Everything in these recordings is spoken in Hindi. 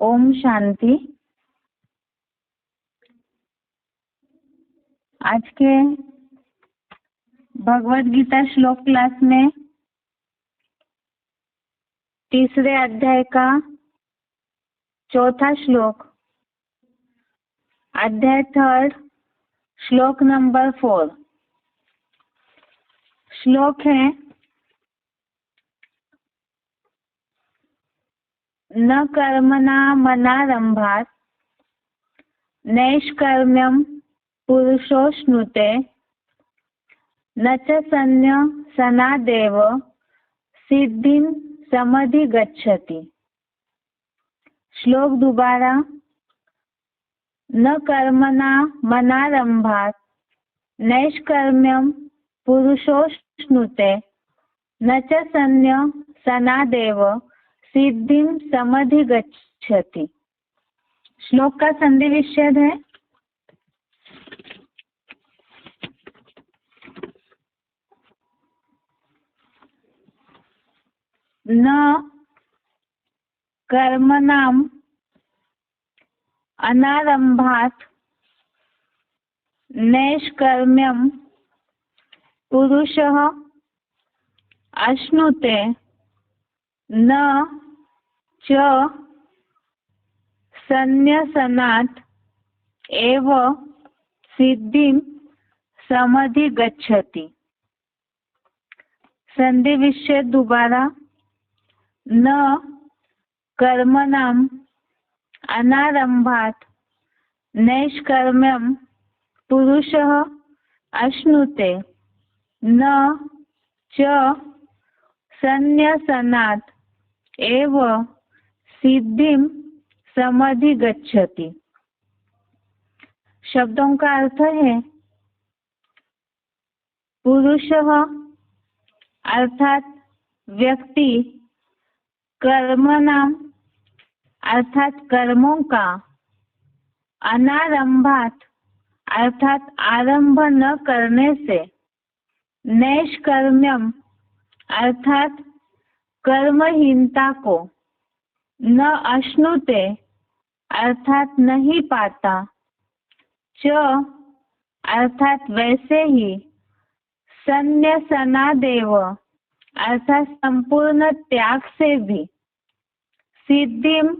ओम शांति। आज के भगवत गीता श्लोक क्लास में तीसरे अध्याय का चौथा श्लोक, अध्याय 3, श्लोक नंबर 4। श्लोक है, न कर्मणा मनारंभात् नैष्कर्म्यं पुरुषोऽश्नुते न च सन्न्यसनादेव सिद्धिं समधिगच्छति। श्लोक दोबारा, न कर्मणा मनारंभात् नैष्कर्म्यं पुरुषोऽश्नुते न च सन्न्यसनादेव सिद्धिं समधिगच्छति। श्लोक का संधि विच्छेद है, न कर्मणाम् अनारंभात् नैष्कर्म्यं पुरुषः अश्नुते न च सन्न्यसनात् एव सिद्धिं समधिगच्छति। संधि विच्छेद दोबारा, न कर्मणाम् अनारंभात् नैष्कर्म्यं पुरुषः अश्नुते न च सन्न्यसनात् एव सिद्धिं समधिगच्छति। शब्दों का अर्थ है, पुरुषः अर्थात व्यक्ति, कर्मणाम अर्थात कर्मों का, अनारंभात अर्थात आरंभ न करने से, नैष्कर्म्यम अर्थात कर्महीनता को, न अश्नुते अर्थात नहीं पाता, च अर्थात वैसे ही, सन्न्यसनादेव अर्थात संपूर्ण त्याग से भी, सिद्धिम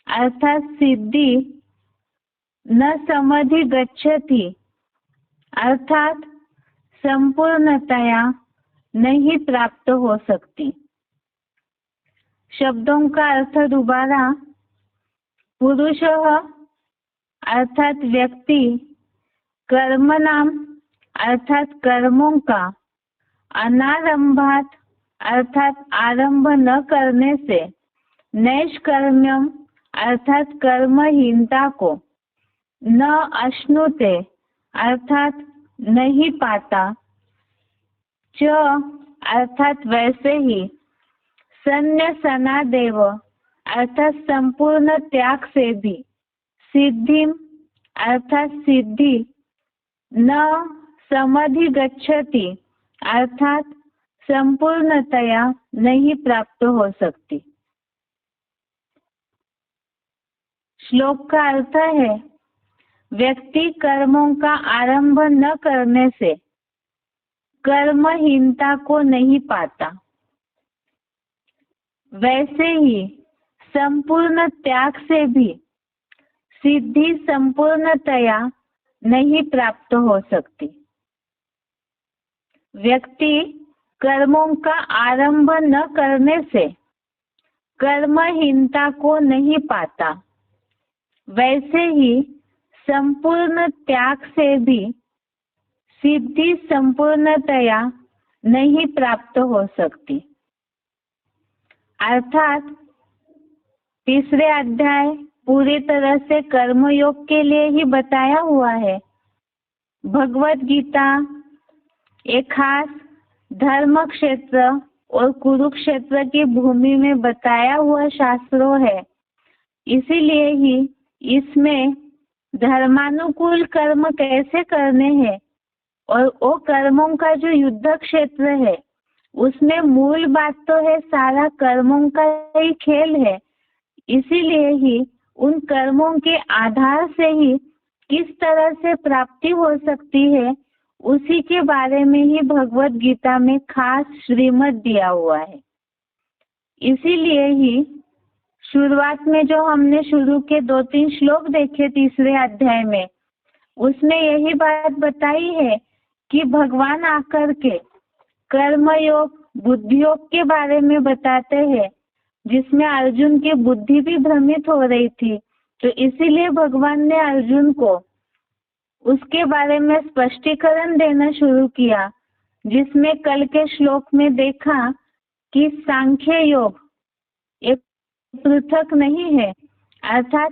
अर्थात सिद्धि, न समधिगच्छति अर्थात संपूर्णतया नहीं प्राप्त हो सकती। शब्दों का अर्थ दोबारा, पुरुषः अर्थात व्यक्ति, कर्मणाम अर्थात कर्मों का, अनारंभात अर्थात आरंभ न करने से, नैष्कर्म्यम अर्थात कर्महीनता को, न अश्नुते अर्थात नहीं पाता, च अर्थात वैसे ही, सन्न्यसनादेव अर्थात संपूर्ण त्याग से भी, सिद्धिम अर्थात सिद्धि, न समधिगच्छति अर्थात संपूर्णतया नहीं प्राप्त हो सकती। श्लोक का अर्थ है, व्यक्ति कर्मों का आरंभ न करने से कर्महीनता को नहीं पाता, वैसे ही संपूर्ण त्याग से भी सिद्धि संपूर्णतया नहीं प्राप्त हो सकती। व्यक्ति कर्मों का आरंभ न करने से कर्महीनता को नहीं पाता, वैसे ही संपूर्ण त्याग से भी सिद्धि संपूर्णतया नहीं प्राप्त हो सकती। अर्थात तीसरे अध्याय पूरी तरह से कर्मयोग के लिए ही बताया हुआ है। भगवत गीता एक खास धर्म क्षेत्र और कुरुक्षेत्र की भूमि में बताया हुआ शास्त्रों है, इसीलिए ही इसमें धर्मानुकूल कर्म कैसे करने हैं और वो कर्मों का जो युद्ध क्षेत्र है उसमें मूल बात तो है सारा कर्मों का ही खेल है, इसीलिए ही उन कर्मों के आधार से ही किस तरह से प्राप्ति हो सकती है, उसी के बारे में ही भगवत गीता में खास श्रीमत दिया हुआ है। इसीलिए ही शुरुआत में जो हमने शुरू के 2-3 श्लोक देखे तीसरे अध्याय में, उसमें यही बात बताई है कि भगवान आकर के कर्मयोग, बुद्धि योग के बारे में बताते हैं, जिसमें अर्जुन की बुद्धि भी भ्रमित हो रही थी। तो इसीलिए भगवान ने अर्जुन को उसके बारे में स्पष्टीकरण देना शुरू किया, जिसमें कल के श्लोक में देखा कि सांख्य योग एक पृथक नहीं है, अर्थात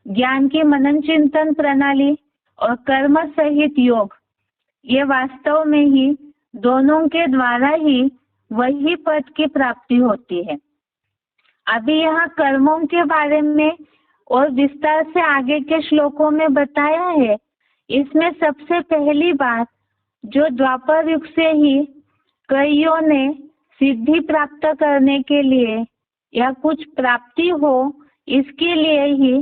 ज्ञान की मनन चिंतन प्रणाली और कर्म सहित योग, ये वास्तव में ही दोनों के द्वारा ही वही पद की प्राप्ति होती है। अभी यहाँ कर्मों के बारे में और विस्तार से आगे के श्लोकों में बताया है। इसमें सबसे पहली बात, जो द्वापर युग से ही कईयों ने सिद्धि प्राप्त करने के लिए या कुछ प्राप्ति हो, इसके लिए ही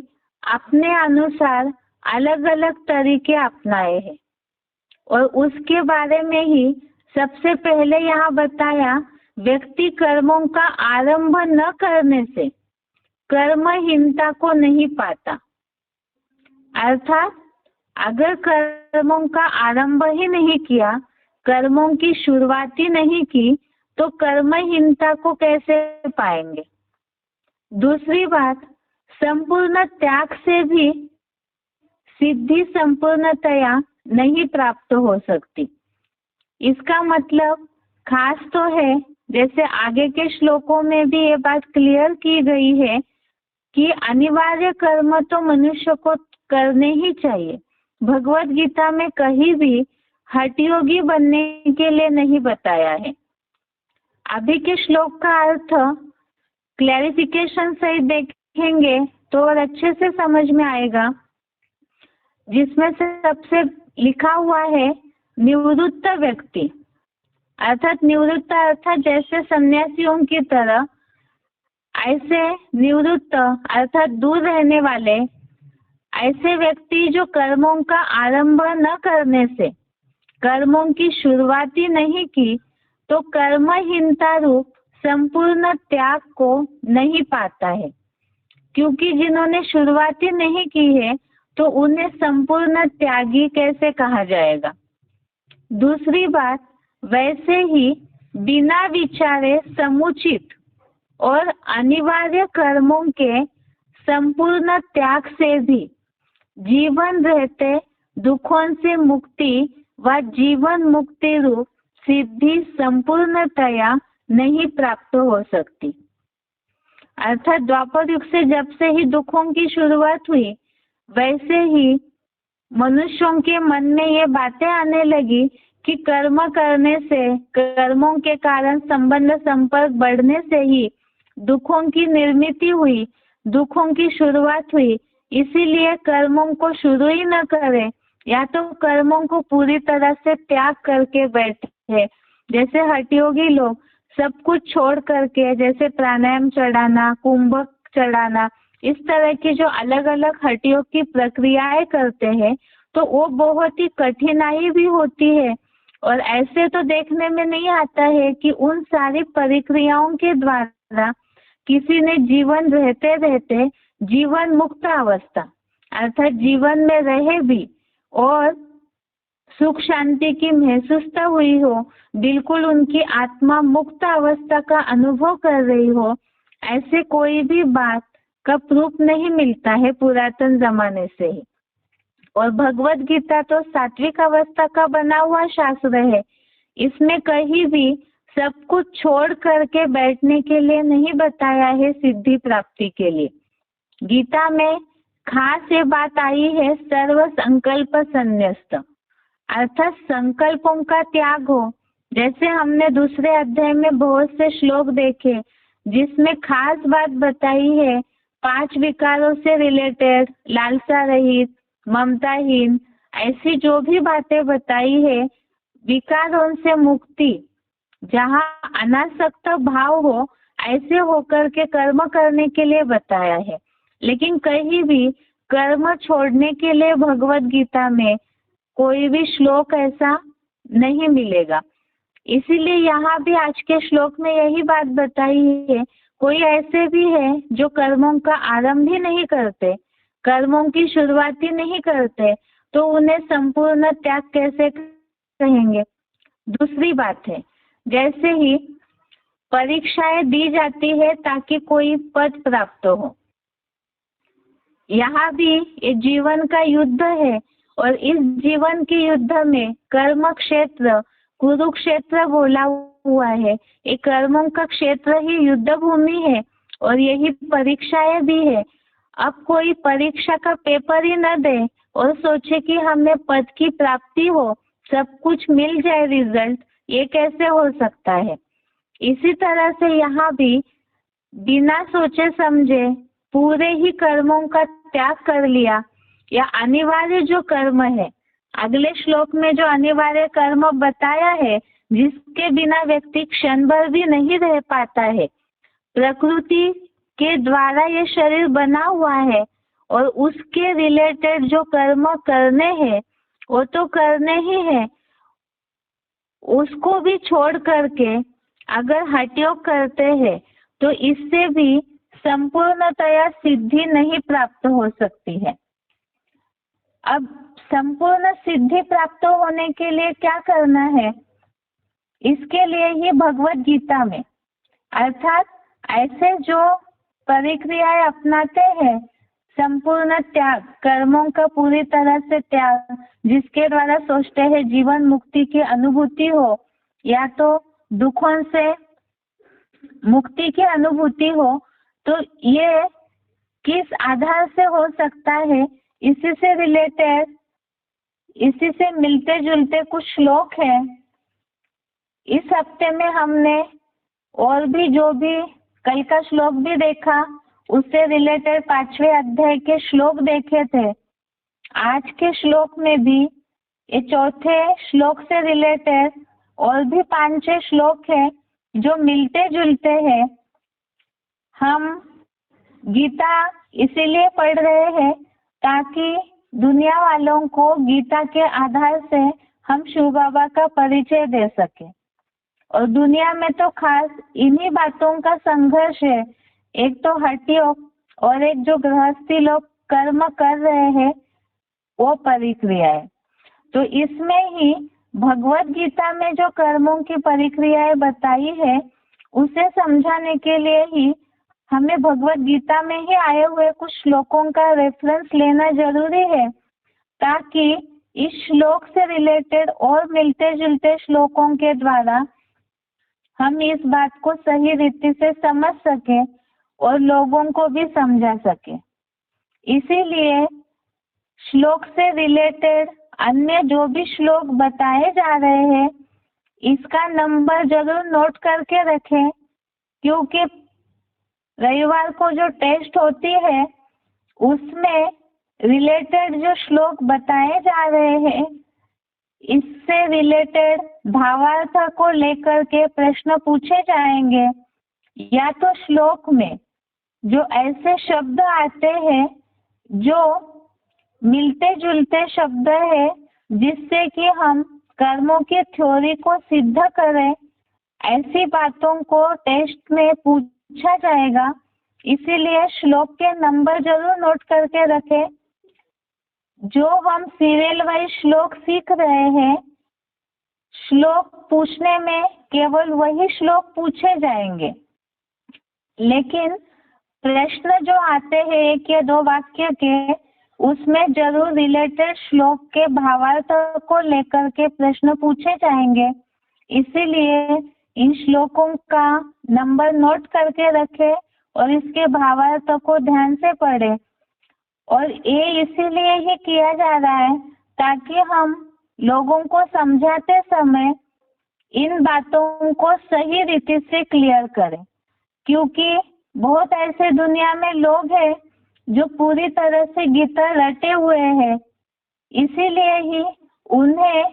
अपने अनुसार अलग अलग तरीके अपनाए हैं। और उसके बारे में ही सबसे पहले यहाँ बताया, व्यक्ति कर्मों का आरंभ न करने से कर्महीनता को नहीं पाता। अर्थात अगर कर्मों का आरंभ ही नहीं किया, कर्मों की शुरुआत ही नहीं की, तो कर्महीनता को कैसे पाएंगे। दूसरी बात, संपूर्ण त्याग से भी सिद्धि संपूर्णतया नहीं प्राप्त हो सकती। इसका मतलब खास तो है, जैसे आगे के श्लोकों में भी ये बात क्लियर की गई है कि अनिवार्य कर्म तो मनुष्य को करने ही चाहिए। भगवत गीता में कहीं भी हठयोगी बनने के लिए नहीं बताया है। अभी के श्लोक का अर्थ क्लैरिफिकेशन सहित देखेंगे तो और अच्छे से समझ में आएगा, जिसमें से सबसे लिखा हुआ है निवृत्त व्यक्ति, अर्थात निवृत्त अर्थात जैसे सन्यासियों की तरह, ऐसे निवृत्त अर्थात दूर रहने वाले ऐसे व्यक्ति जो कर्मों का आरंभ न करने से, कर्मों की शुरुआत ही नहीं की, तो कर्महीनता रूप संपूर्ण त्याग को नहीं पाता है। क्योंकि जिन्होंने शुरुआत ही नहीं की है, तो उन्हें संपूर्ण त्यागी कैसे कहा जाएगा। दूसरी बात, वैसे ही बिना विचारे समुचित और अनिवार्य कर्मों के संपूर्ण त्याग से भी जीवन रहते दुखों से मुक्ति व जीवन मुक्ति रूप सिद्धि संपूर्णतया नहीं प्राप्त हो सकती। अर्थात द्वापर युग से जब से ही दुखों की शुरुआत हुई, वैसे ही मनुष्यों के मन में ये बातें आने लगी कि कर्म करने से, कर्मों के कारण संबंध संपर्क बढ़ने से ही दुखों की निर्मित हुई, दुखों की शुरुआत हुई। इसीलिए कर्मों को शुरू ही न करें, या तो कर्मों को पूरी तरह से त्याग करके बैठे। जैसे हठयोगी लोग सब कुछ छोड़ करके, जैसे प्राणायाम चढ़ाना, कुंभक चढ़ाना, इस तरह की जो अलग अलग हठयोग की प्रक्रियाएं करते हैं, तो वो बहुत ही कठिनाई भी होती है। और ऐसे तो देखने में नहीं आता है कि उन सारी प्रक्रियाओं के द्वारा किसी ने जीवन रहते रहते जीवन मुक्त अवस्था, अर्थात जीवन में रहे भी और सुख शांति की महसूसता हुई हो, बिल्कुल उनकी आत्मा मुक्त अवस्था का अनुभव कर रही हो, ऐसे कोई भी बात का प्रूफ नहीं मिलता है पुरातन जमाने से ही। और भगवत गीता तो सात्विक अवस्था का बना हुआ शास्त्र है। इसमें कहीं भी सब कुछ छोड़ करके बैठने के लिए नहीं बताया है सिद्धि प्राप्ति के लिए। गीता में खास ये बात आई है सर्व संकल्प संन्यस्त, अर्थात संकल्पों का त्याग हो। जैसे हमने दूसरे अध्याय में बहुत से श्लोक देखे जिसमें खास बात बताई है 5 विकारों से रिलेटेड, लालसा रहित, ममताहीन, ऐसी जो भी बातें बताई है, विकारों से मुक्ति, जहाँ अनासक्त भाव हो, ऐसे होकर के कर्म करने के लिए बताया है। लेकिन कहीं भी कर्म छोड़ने के लिए भगवत गीता में कोई भी श्लोक ऐसा नहीं मिलेगा। इसीलिए यहाँ भी आज के श्लोक में यही बात बताई है, कोई ऐसे भी है जो कर्मों का आरंभ ही नहीं करते, कर्मों की शुरुआत ही नहीं करते, तो उन्हें संपूर्ण त्याग कैसे कहेंगे। दूसरी बात है, जैसे ही परीक्षाएं दी जाती है ताकि कोई पद प्राप्त हो, यहाँ भी ये जीवन का युद्ध है और इस जीवन के युद्ध में कर्म क्षेत्र कुरुक्षेत्र बोला हुआ है। ये कर्मों का क्षेत्र ही युद्ध भूमि है और यही परीक्षाएं भी है। अब कोई परीक्षा का पेपर ही न दे और सोचे कि हमें पद की प्राप्ति हो, सब कुछ मिल जाए रिजल्ट, ये कैसे हो सकता है। इसी तरह से यहाँ भी बिना सोचे समझे पूरे ही कर्मों का त्याग कर लिया, या अनिवार्य जो कर्म है, अगले श्लोक में जो अनिवार्य कर्म बताया है जिसके बिना व्यक्ति क्षण भर भी नहीं रह पाता है, प्रकृति के द्वारा ये शरीर बना हुआ है और उसके रिलेटेड जो कर्म करने हैं वो तो करने ही है, उसको भी छोड़ करके अगर हठयोग करते हैं तो इससे भी संपूर्णतया सिद्धि नहीं प्राप्त हो सकती है। अब संपूर्ण सिद्धि प्राप्त होने के लिए क्या करना है, इसके लिए ही भगवत गीता में, अर्थात ऐसे जो परिक्रियाएं अपनाते हैं, संपूर्ण त्याग, कर्मों का पूरी तरह से त्याग, जिसके द्वारा सोचते हैं जीवन मुक्ति की अनुभूति हो या तो दुखों से मुक्ति की अनुभूति हो, तो ये किस आधार से हो सकता है, इसी से रिलेटेड, इसी से मिलते जुलते कुछ श्लोक हैं। इस हफ्ते में हमने और भी जो भी कल का श्लोक भी देखा, उससे रिलेटेड 5वें अध्याय के श्लोक देखे थे। आज के श्लोक में भी ये चौथे श्लोक से रिलेटेड और भी 5-6 श्लोक हैं जो मिलते जुलते हैं। हम गीता इसीलिए पढ़ रहे हैं ताकि दुनिया वालों को गीता के आधार से हम शिव बाबा का परिचय दे सके। और दुनिया में तो खास इन्हीं बातों का संघर्ष है, एक तो हठयोग और एक जो गृहस्थी लोग कर्म कर रहे हैं वो परिक्रियाएं। तो इसमें ही भगवत गीता में जो कर्मों की परिक्रियाएं बताई है उसे समझाने के लिए ही हमें भगवत गीता में ही आए हुए कुछ श्लोकों का रेफरेंस लेना जरूरी है, ताकि इस श्लोक से रिलेटेड और मिलते जुलते श्लोकों के द्वारा हम इस बात को सही रीति से समझ सके और लोगों को भी समझा सके। इसीलिए श्लोक से रिलेटेड अन्य जो भी श्लोक बताए जा रहे हैं इसका नंबर जरूर नोट करके रखें, क्योंकि रविवार को जो टेस्ट होती है उसमें रिलेटेड जो श्लोक बताए जा रहे हैं इससे रिलेटेड भावार्थ को लेकर के प्रश्न पूछे जाएंगे, या तो श्लोक में जो ऐसे शब्द आते हैं जो मिलते जुलते शब्द है जिससे कि हम कर्मों की थ्योरी को सिद्ध करें, ऐसी बातों को टेस्ट में पूछा जाएगा। इसीलिए श्लोक के नंबर जरूर नोट करके रखें। जो हम सीरियल वाइज श्लोक सीख रहे हैं, श्लोक पूछने में केवल वही श्लोक पूछे जाएंगे, लेकिन प्रश्न जो आते हैं 1 या 2 वाक्य के, उसमें जरूर रिलेटेड श्लोक के भावार्थ को लेकर के प्रश्न पूछे जाएंगे। इसीलिए इन श्लोकों का नंबर नोट करके रखें और इसके भावार्थ को ध्यान से पढ़ें। और ये इसीलिए ही किया जा रहा है ताकि हम लोगों को समझाते समय इन बातों को सही रीति से क्लियर करें, क्योंकि बहुत ऐसे दुनिया में लोग हैं जो पूरी तरह से गीता रटे हुए हैं। इसीलिए ही उन्हें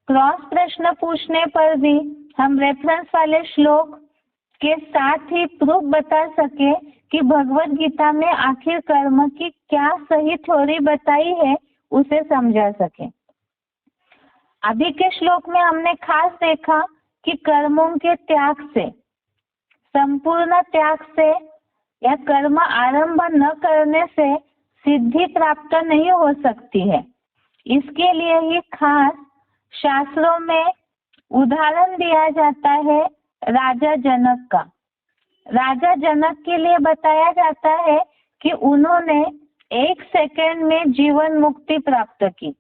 क्रॉस प्रश्न पूछने पर भी हम रेफरेंस वाले श्लोक के साथ ही प्रूफ बता सके कि भगवत गीता में आखिर कर्म की क्या सही थ्योरी बताई है, उसे समझा सके। अभी के श्लोक में हमने खास देखा कि कर्मों के त्याग से, संपूर्ण त्याग से या कर्म आरंभ न करने से सिद्धि प्राप्त नहीं हो सकती है। इसके लिए ही खास शास्त्रों में उदाहरण दिया जाता है राजा जनक का। राजा जनक के लिए बताया जाता है कि उन्होंने 1 सेकंड में जीवन मुक्ति प्राप्त की।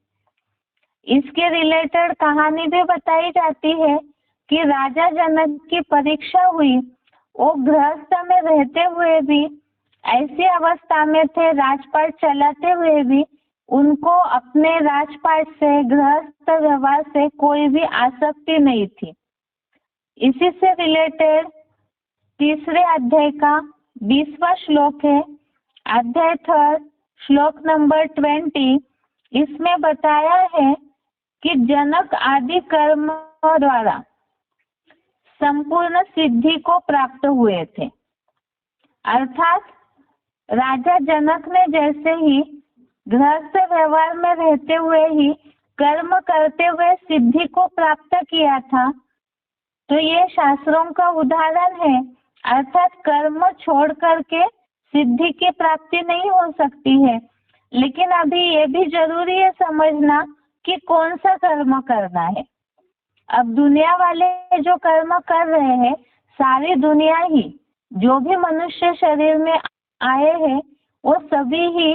इसके रिलेटेड कहानी भी बताई जाती है कि राजा जनक की परीक्षा हुई। वो गृहस्थ में रहते हुए भी, ऐसी अवस्था में थे, राजपाट चलाते हुए भी उनको अपने राजपाट से, गृहस्थ व्यवहार से कोई भी आसक्ति नहीं थी। इसी से रिलेटेड 3 अध्याय का 20वां श्लोक है, अध्याय 3 श्लोक नंबर 20। इसमें बताया है कि जनक आदि कर्म द्वारा संपूर्ण सिद्धि को प्राप्त हुए थे। अर्थात राजा जनक ने जैसे ही गृहस्थ व्यवहार में रहते हुए ही कर्म करते हुए सिद्धि को प्राप्त किया था, तो ये शास्त्रों का उदाहरण है। अर्थात कर्म छोड़ करके सिद्धि की प्राप्ति नहीं हो सकती है। लेकिन अभी ये भी जरूरी है समझना कि कौन सा कर्म करना है। अब दुनिया वाले जो कर्म कर रहे हैं, सारी दुनिया ही, जो भी मनुष्य शरीर में आए हैं, वो सभी ही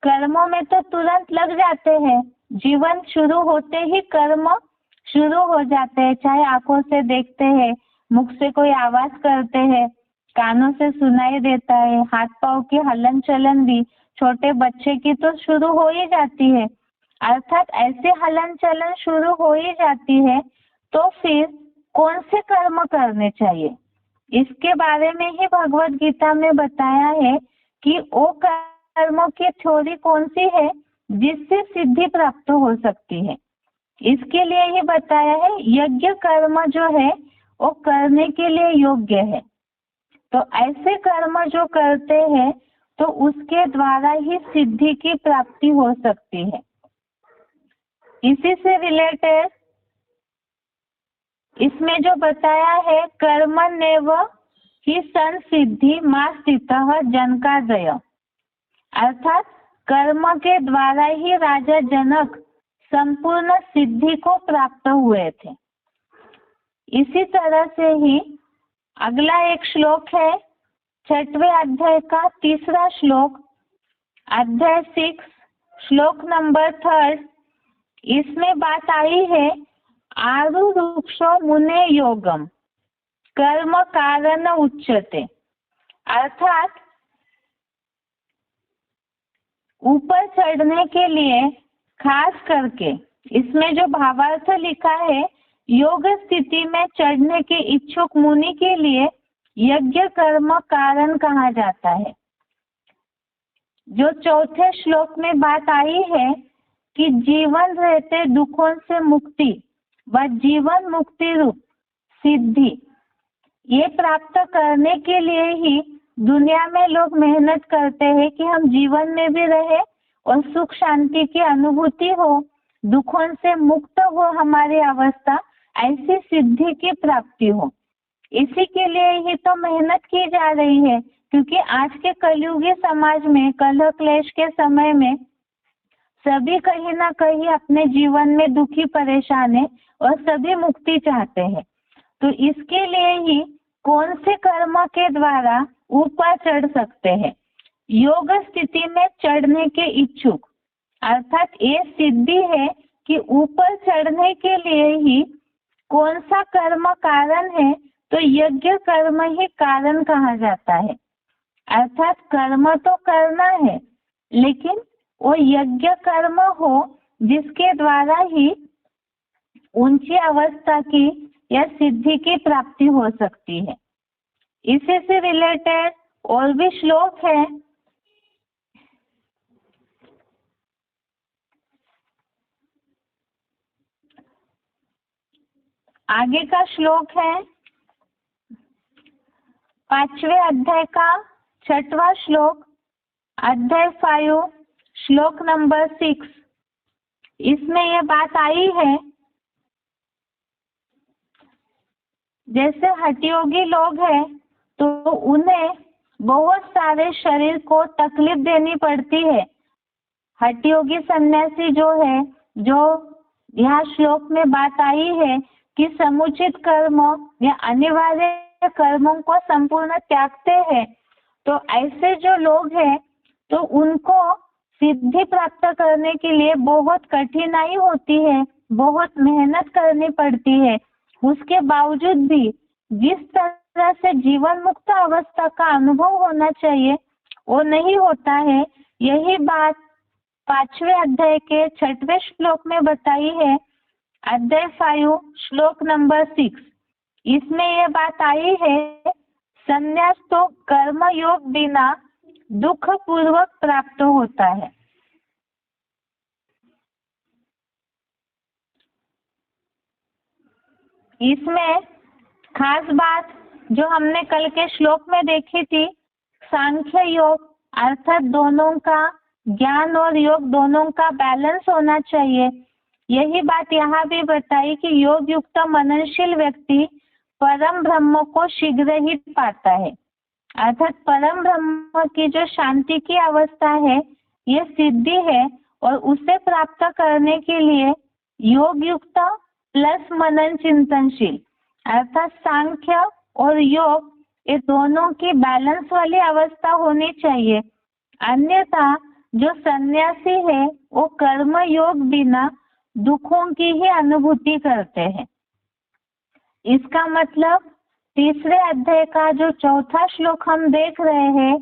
कर्मों में तो तुरंत लग जाते हैं। जीवन शुरू होते ही कर्म शुरू हो जाते हैं। चाहे आंखों से देखते हैं, मुख से कोई आवाज करते हैं, कानों से सुनाई देता है, हाथ पांव की हलन चलन भी छोटे बच्चे की तो शुरू हो ही जाती है। अर्थात ऐसे हलन चलन शुरू हो ही जाती है, तो फिर कौन से कर्म करने चाहिए, इसके बारे में ही भगवत गीता में बताया है कि वो कर्मों की थ्योरी कौन सी है जिससे सिद्धि प्राप्त हो सकती है। इसके लिए ही बताया है यज्ञ कर्म जो है वो करने के लिए योग्य है। तो ऐसे कर्म जो करते हैं तो उसके द्वारा ही सिद्धि की प्राप्ति हो सकती है। इसी से रिलेटेड इसमें जो बताया है कर्मण्येव हि संसिद्धि मा स्थितः जनकादय, अर्थात कर्म के द्वारा ही राजा जनक संपूर्ण सिद्धि को प्राप्त हुए थे। इसी तरह से ही अगला एक श्लोक है 6वें अध्याय का 3रा श्लोक, अध्याय 6 श्लोक नंबर 3। इसमें बात आई है आरुरुक्षो मुने योगम कर्म कारण उच्यते, अर्थात ऊपर चढ़ने के लिए खास करके इसमें जो भावार्थ लिखा है, योग स्थिति में चढ़ने के इच्छुक मुनि के लिए यज्ञ कर्म कारण कहा जाता है। जो 4थे श्लोक में बात आई है कि जीवन रहते दुखों से मुक्ति व जीवन मुक्ति रूप सिद्धि, ये प्राप्त करने के लिए ही दुनिया में लोग मेहनत करते हैं कि हम जीवन में भी रहे और सुख शांति की अनुभूति हो, दुखों से मुक्त हो हमारी अवस्था, ऐसी सिद्धि की प्राप्ति हो। इसी के लिए ही तो मेहनत की जा रही है, क्योंकि आज के कलयुगी समाज में, कलह क्लेश के समय में सभी कहीं ना कहीं अपने जीवन में दुखी परेशान है और सभी मुक्ति चाहते हैं। तो इसके लिए ही कौन से कर्म के द्वारा ऊपर चढ़ सकते हैं, योग स्थिति में चढ़ने के इच्छुक, अर्थात ये सिद्धि है कि ऊपर चढ़ने के लिए ही कौन सा कर्म कारण है, तो यज्ञ कर्म ही कारण कहा जाता है। अर्थात कर्म तो करना है, लेकिन वो यज्ञ कर्म हो जिसके द्वारा ही ऊंची अवस्था की या सिद्धि की प्राप्ति हो सकती है। इसी से रिलेटेड और भी श्लोक है। आगे का श्लोक है 5वें अध्याय का 6वां श्लोक, अध्याय 5 श्लोक नंबर 6। इसमें यह बात आई है, जैसे हठयोगी लोग हैं तो उन्हें बहुत सारे शरीर को तकलीफ देनी पड़ती है। हठयोगी सन्यासी जो है, जो यहाँ श्लोक में बात आई है कि समुचित कर्म या अनिवार्य कर्मों को संपूर्ण त्यागते हैं, तो ऐसे जो लोग हैं तो उनको सिद्धि प्राप्त करने के लिए बहुत कठिनाई होती है, बहुत मेहनत करनी पड़ती है। उसके बावजूद भी जिस तरह से जीवन मुक्त अवस्था का अनुभव होना चाहिए वो नहीं होता है। यही बात 5वें अध्याय के 6वें श्लोक में बताई है, अध्याय 5 श्लोक नंबर 6। इसमें यह बात आई है, संन्यास तो कर्म योग बिना दुख पूर्वक प्राप्त होता है। इसमें खास बात जो हमने कल के श्लोक में देखी थी, सांख्य योग अर्थात दोनों का ज्ञान और योग दोनों का बैलेंस होना चाहिए। यही बात यहाँ भी बताई कि योग युक्त मननशील व्यक्ति परम ब्रह्म को शीघ्र ही पाता है, अर्थात परम ब्रह्म की जो शांति की अवस्था है ये सिद्धि है, और उसे प्राप्त करने के लिए योग युक्त प्लस मनन चिंतनशील अर्थात सांख्य और योग ये दोनों की बैलेंस वाली अवस्था होनी चाहिए। अन्यथा जो सन्यासी है वो कर्म योग बिना दुखों की ही अनुभूति करते हैं। इसका मतलब 3रे अध्याय का जो 4था श्लोक हम देख रहे हैं,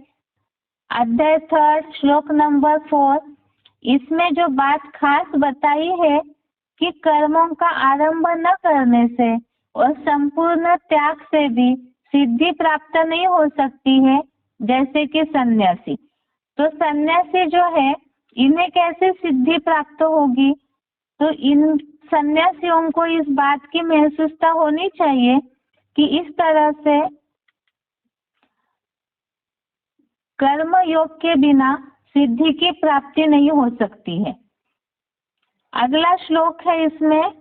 अध्याय 3 श्लोक नंबर 4, इसमें जो बात खास बताई है कि कर्मों का आरंभ न करने से और संपूर्ण त्याग से भी सिद्धि प्राप्त नहीं हो सकती है, जैसे कि सन्यासी। तो सन्यासी जो है इन्हें कैसे सिद्धि प्राप्त होगी, तो इन सन्यासियों को इस बात की महसूसता होनी चाहिए कि इस तरह से कर्म योग के बिना सिद्धि की प्राप्ति नहीं हो सकती है। अगला श्लोक है इसमें,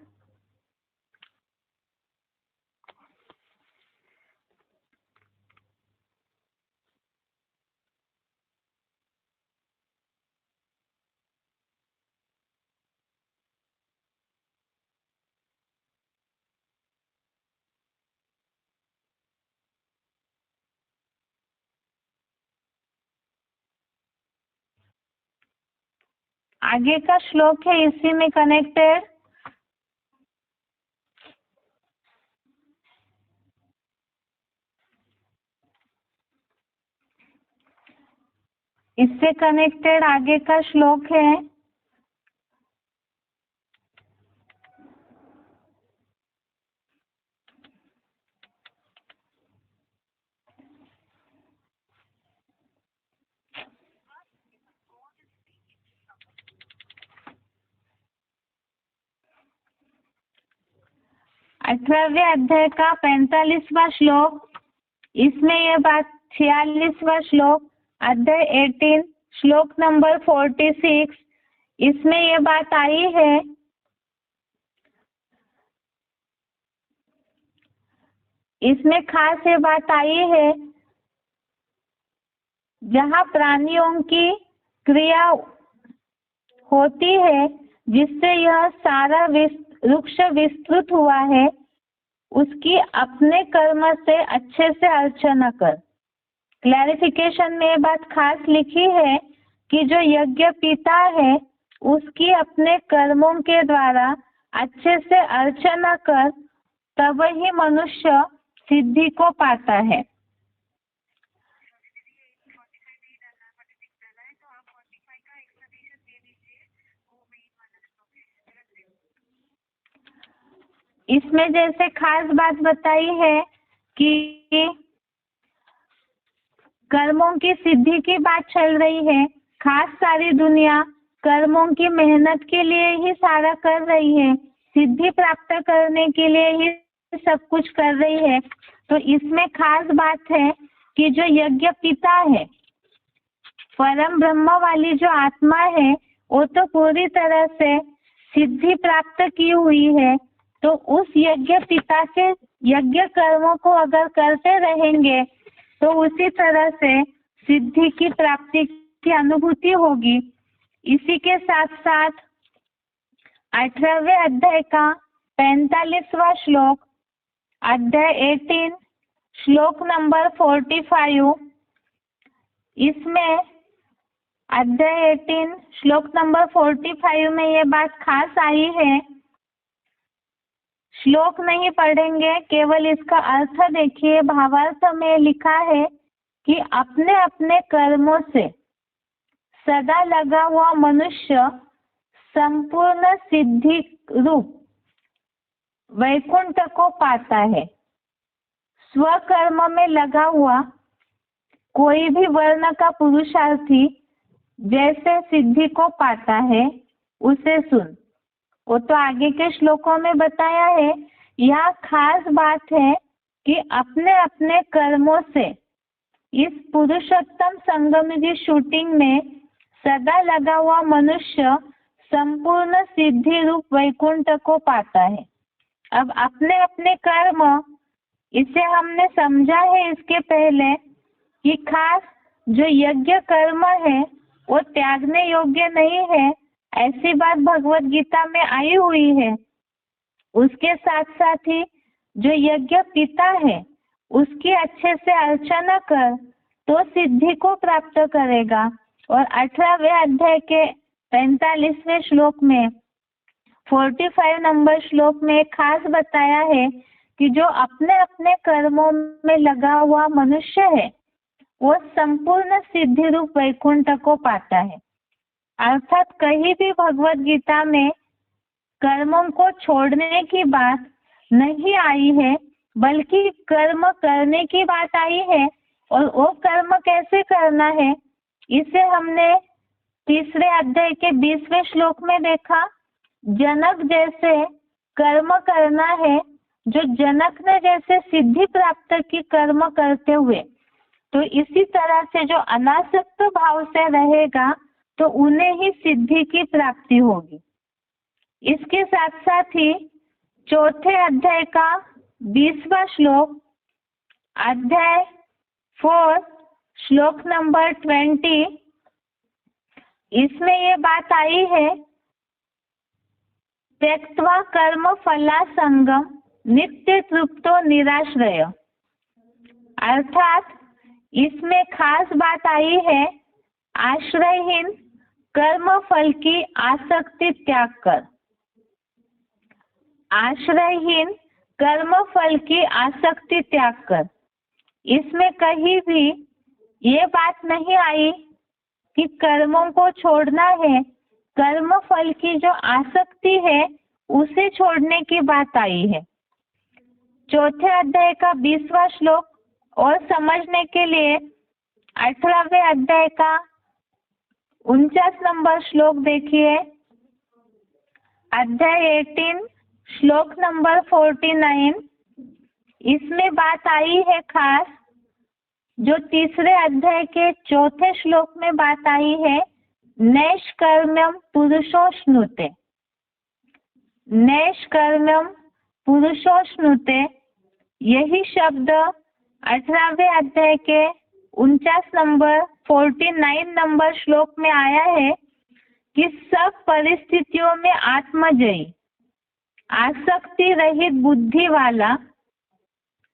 आगे का श्लोक है इसी में कनेक्टेड। इससे कनेक्टेड आगे का श्लोक है, अठारहवें अध्याय का 45वां श्लोक। इसमें यह बात 46वां श्लोक, अध्याय 18 श्लोक नंबर 46, इसमें यह बात आई है, इसमें खास ये बात आई है, जहाँ प्राणियों की क्रिया होती है जिससे यह सारा वृक्ष विस्तृत हुआ है, उसकी अपने कर्म से अच्छे से अर्चना कर। क्लैरिफिकेशन में ये बात खास लिखी है कि जो यज्ञ पीता है उसकी अपने कर्मों के द्वारा अच्छे से अर्चना कर, तब ही मनुष्य सिद्धि को पाता है। इसमें जैसे खास बात बताई है कि कर्मों की सिद्धि की बात चल रही है, खास सारी दुनिया कर्मों की मेहनत के लिए ही सारा कर रही है, सिद्धि प्राप्त करने के लिए ही सब कुछ कर रही है। तो इसमें खास बात है कि जो यज्ञ पिता है, परम ब्रह्म वाली जो आत्मा है, वो तो पूरी तरह से सिद्धि प्राप्त की हुई है। तो उस यज्ञ पिता के यज्ञ कर्मों को अगर करते रहेंगे तो उसी तरह से सिद्धि की प्राप्ति की अनुभूति होगी। इसी के साथ साथ 18वें अध्याय का 45वां श्लोक, अध्याय 18 श्लोक नंबर 45, इसमें अध्याय 18 श्लोक नंबर 45 में ये बात खास आई है। श्लोक नहीं पढ़ेंगे, केवल इसका अर्थ देखिए। भावार्थ में लिखा है कि अपने अपने कर्मों से सदा लगा हुआ मनुष्य संपूर्ण सिद्धि रूप वैकुंठ को पाता है। स्वकर्म में लगा हुआ कोई भी वर्ण का पुरुषार्थी जैसे सिद्धि को पाता है, उसे सुन। वो तो आगे के श्लोकों में बताया है। यह खास बात है कि अपने अपने कर्मों से इस पुरुषोत्तम संगम की शूटिंग में सदा लगा हुआ मनुष्य संपूर्ण सिद्धि रूप वैकुंठ को पाता है। अब अपने अपने कर्म, इसे हमने समझा है इसके पहले कि खास जो यज्ञ कर्म है वो त्यागने योग्य नहीं है, ऐसी बात भगवत गीता में आई हुई है। उसके साथ साथ ही जो यज्ञ पिता है उसकी अच्छे से अर्चना कर तो सिद्धि को प्राप्त करेगा। और 18वें अध्याय के 45वें श्लोक में 45 नंबर श्लोक में खास बताया है कि जो अपने अपने कर्मों में लगा हुआ मनुष्य है वो संपूर्ण सिद्धि रूप वैकुंठ को पाता है। अर्थात कहीं भी भगवत गीता में कर्मों को छोड़ने की बात नहीं आई है, बल्कि कर्म करने की बात आई है। और वो कर्म कैसे करना है, इसे हमने 3रे अध्याय के 20वें श्लोक में देखा। जनक जैसे कर्म करना है, जो जनक ने जैसे सिद्धि प्राप्त की कर्म करते हुए, तो इसी तरह से जो अनासक्त भाव से रहेगा तो उन्हें ही सिद्धि की प्राप्ति होगी। इसके साथ साथ ही 4थे अध्याय का 20वां श्लोक, अध्याय 4 श्लोक नंबर 20, इसमें ये बात आई है, त्यक्त्वा कर्म फला संगम नित्य तृप्तो निराश्रय। अर्थात इसमें खास बात आई है, आश्रयहीन कर्म फल की आसक्ति त्याग कर। आश्रयहीन कर्म फल की आसक्ति त्याग कर। इसमें कहीं भी ये बात नहीं आई कि कर्मों को छोड़ना है, कर्म फल की जो आसक्ति है उसे छोड़ने की बात आई है। 4थे अध्याय का 20वां श्लोक और समझने के लिए 18वें अध्याय का 49 नंबर श्लोक देखिए। अध्याय 18 श्लोक नंबर 49, इसमें बात आई है खास, जो 3रे अध्याय के 4थे श्लोक में बात आई है, नैष्कर्म्यम पुरुषोश्नुते। नैष्कर्म्यम पुरुषोश्नुते, यही शब्द 18वें अध्याय के 49 नंबर श्लोक में आया है कि सब परिस्थितियों में आत्मजयी, आसक्ति रहित बुद्धि वाला,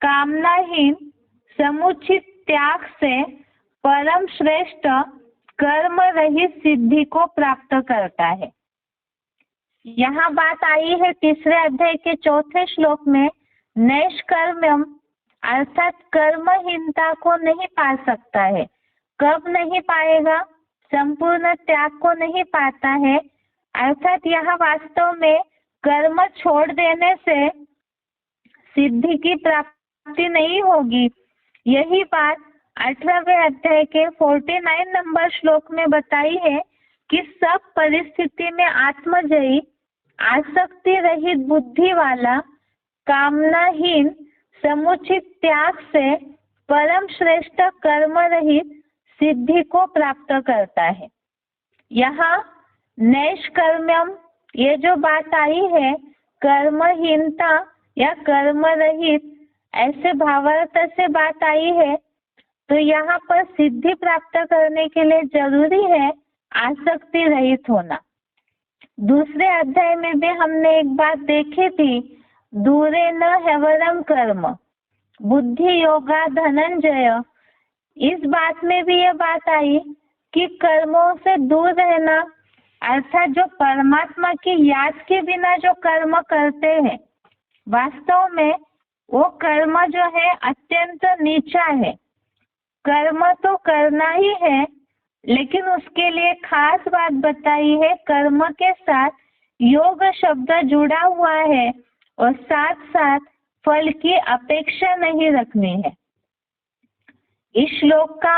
कामनाहीन, समुचित त्याग से परम श्रेष्ठ कर्म रहित सिद्धि को प्राप्त करता है। यहाँ बात आई है 3रे अध्याय के 4थे श्लोक में, नैष्कर्म्यम अर्थात कर्महीनता को नहीं पा सकता है। कब नहीं पाएगा? संपूर्ण त्याग को नहीं पाता है। अर्थात यह वास्तव में कर्म छोड़ देने से सिद्धि की प्राप्ति नहीं होगी। यही बात 18वें अध्याय के 49 नंबर श्लोक में बताई है कि सब परिस्थिति में आत्मजयी, आसक्ति रहित बुद्धि वाला, कामनाहीन, समुचित त्याग से परम श्रेष्ठ कर्म रहित सिद्धि को प्राप्त करता है। यहाँ नैष्कर्म्यम ये जो बात आई है, कर्महीनता या कर्म रहित ऐसे भावार्थ से बात आई है, तो यहाँ पर सिद्धि प्राप्त करने के लिए जरूरी है आसक्ति रहित होना। दूसरे अध्याय में भी हमने एक बात देखी थी, दूरे न हैवरम कर्म बुद्धि योगा धनंजय। इस बात में भी ये बात आई कि कर्मों से दूर रहना, अर्थात जो परमात्मा की याद के बिना जो कर्म करते हैं, वास्तव में वो कर्म जो है अत्यंत नीचा है। कर्म तो करना ही है, लेकिन उसके लिए खास बात बताई है, कर्म के साथ योग शब्द जुड़ा हुआ है और साथ साथ फल की अपेक्षा नहीं रखनी है। इस श्लोक का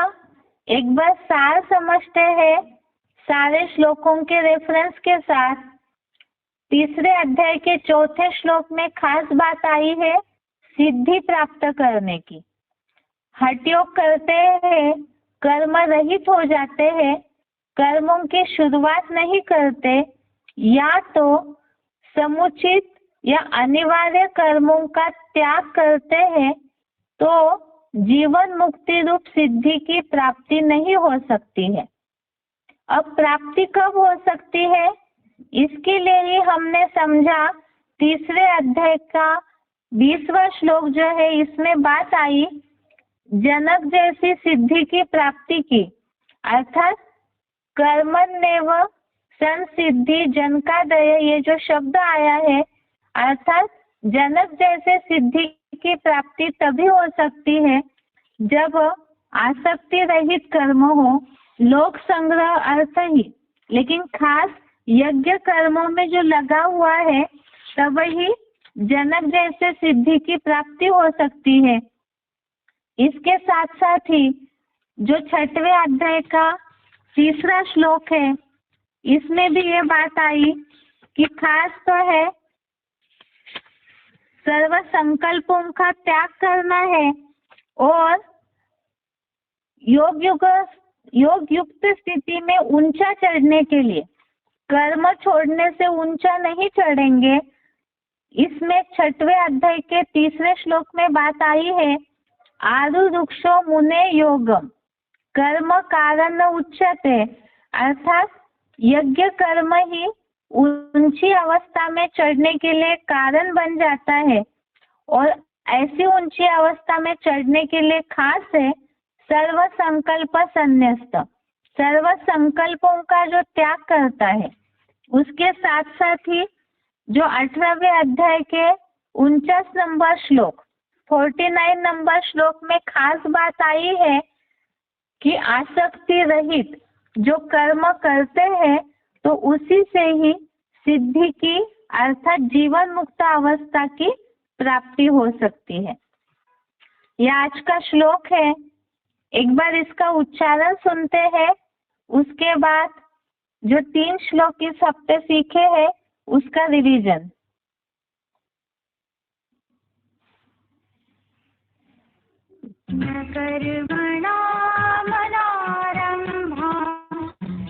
एक बार सार समझते हैं सारे श्लोकों के रेफरेंस के साथ। तीसरे अध्याय के चौथे श्लोक में खास बात आई है सिद्धि प्राप्त करने की। हठ योग करते हैं, कर्म रहित हो जाते हैं, कर्मों की शुरुआत नहीं करते, या तो समुचित या अनिवार्य कर्मों का त्याग करते हैं, तो जीवन मुक्ति रूप सिद्धि की प्राप्ति नहीं हो सकती है। अब प्राप्ति कब हो सकती है, इसके लिए ही हमने समझा तीसरे अध्याय का 20वां श्लोक जो है, इसमें बात आई जनक जैसी सिद्धि की प्राप्ति की, अर्थात कर्मण्येव संसिद्धि जनकादय, ये जो शब्द आया है, अर्थात जनक जैसे सिद्धि की प्राप्ति तभी हो सकती है जब आसक्ति रहित कर्म हो, लोक संग्रह अर्थ ही, लेकिन खास यज्ञ कर्मों में जो लगा हुआ है, तब ही जनक जैसे सिद्धि की प्राप्ति हो सकती है। इसके साथ साथ ही जो 6वें अध्याय का 3रा श्लोक है, इसमें भी ये बात आई कि खास तो है सर्व संकल्पों का त्याग करना है और योग युक्त स्थिति में ऊंचा चढ़ने के लिए कर्म छोड़ने से ऊंचा नहीं चढ़ेंगे। इसमें 6वें अध्याय के 3रे श्लोक में बात आई है आरुरुक्षो मुने योगम कर्म कारण उच्यते, अर्थात यज्ञ कर्म ही ऊंची अवस्था में चढ़ने के लिए कारण बन जाता है, और ऐसी ऊंची अवस्था में चढ़ने के लिए खास है सर्व संकल्प संन्यस्त, सर्व संकल्पों का जो त्याग करता है। उसके साथ साथ ही जो 18वें अध्याय के 49 नंबर श्लोक 49 नंबर श्लोक में खास बात आई है कि आसक्ति रहित जो कर्म करते हैं, तो उसी से ही सिद्धि की अर्थात जीवन मुक्त अवस्था की प्राप्ति हो सकती है। यह आज का श्लोक है, एक बार इसका उच्चारण सुनते हैं, उसके बाद जो 3 श्लोक इस हफ्ते सीखे हैं उसका रिवीजन। न कर्मणा मनारम्भा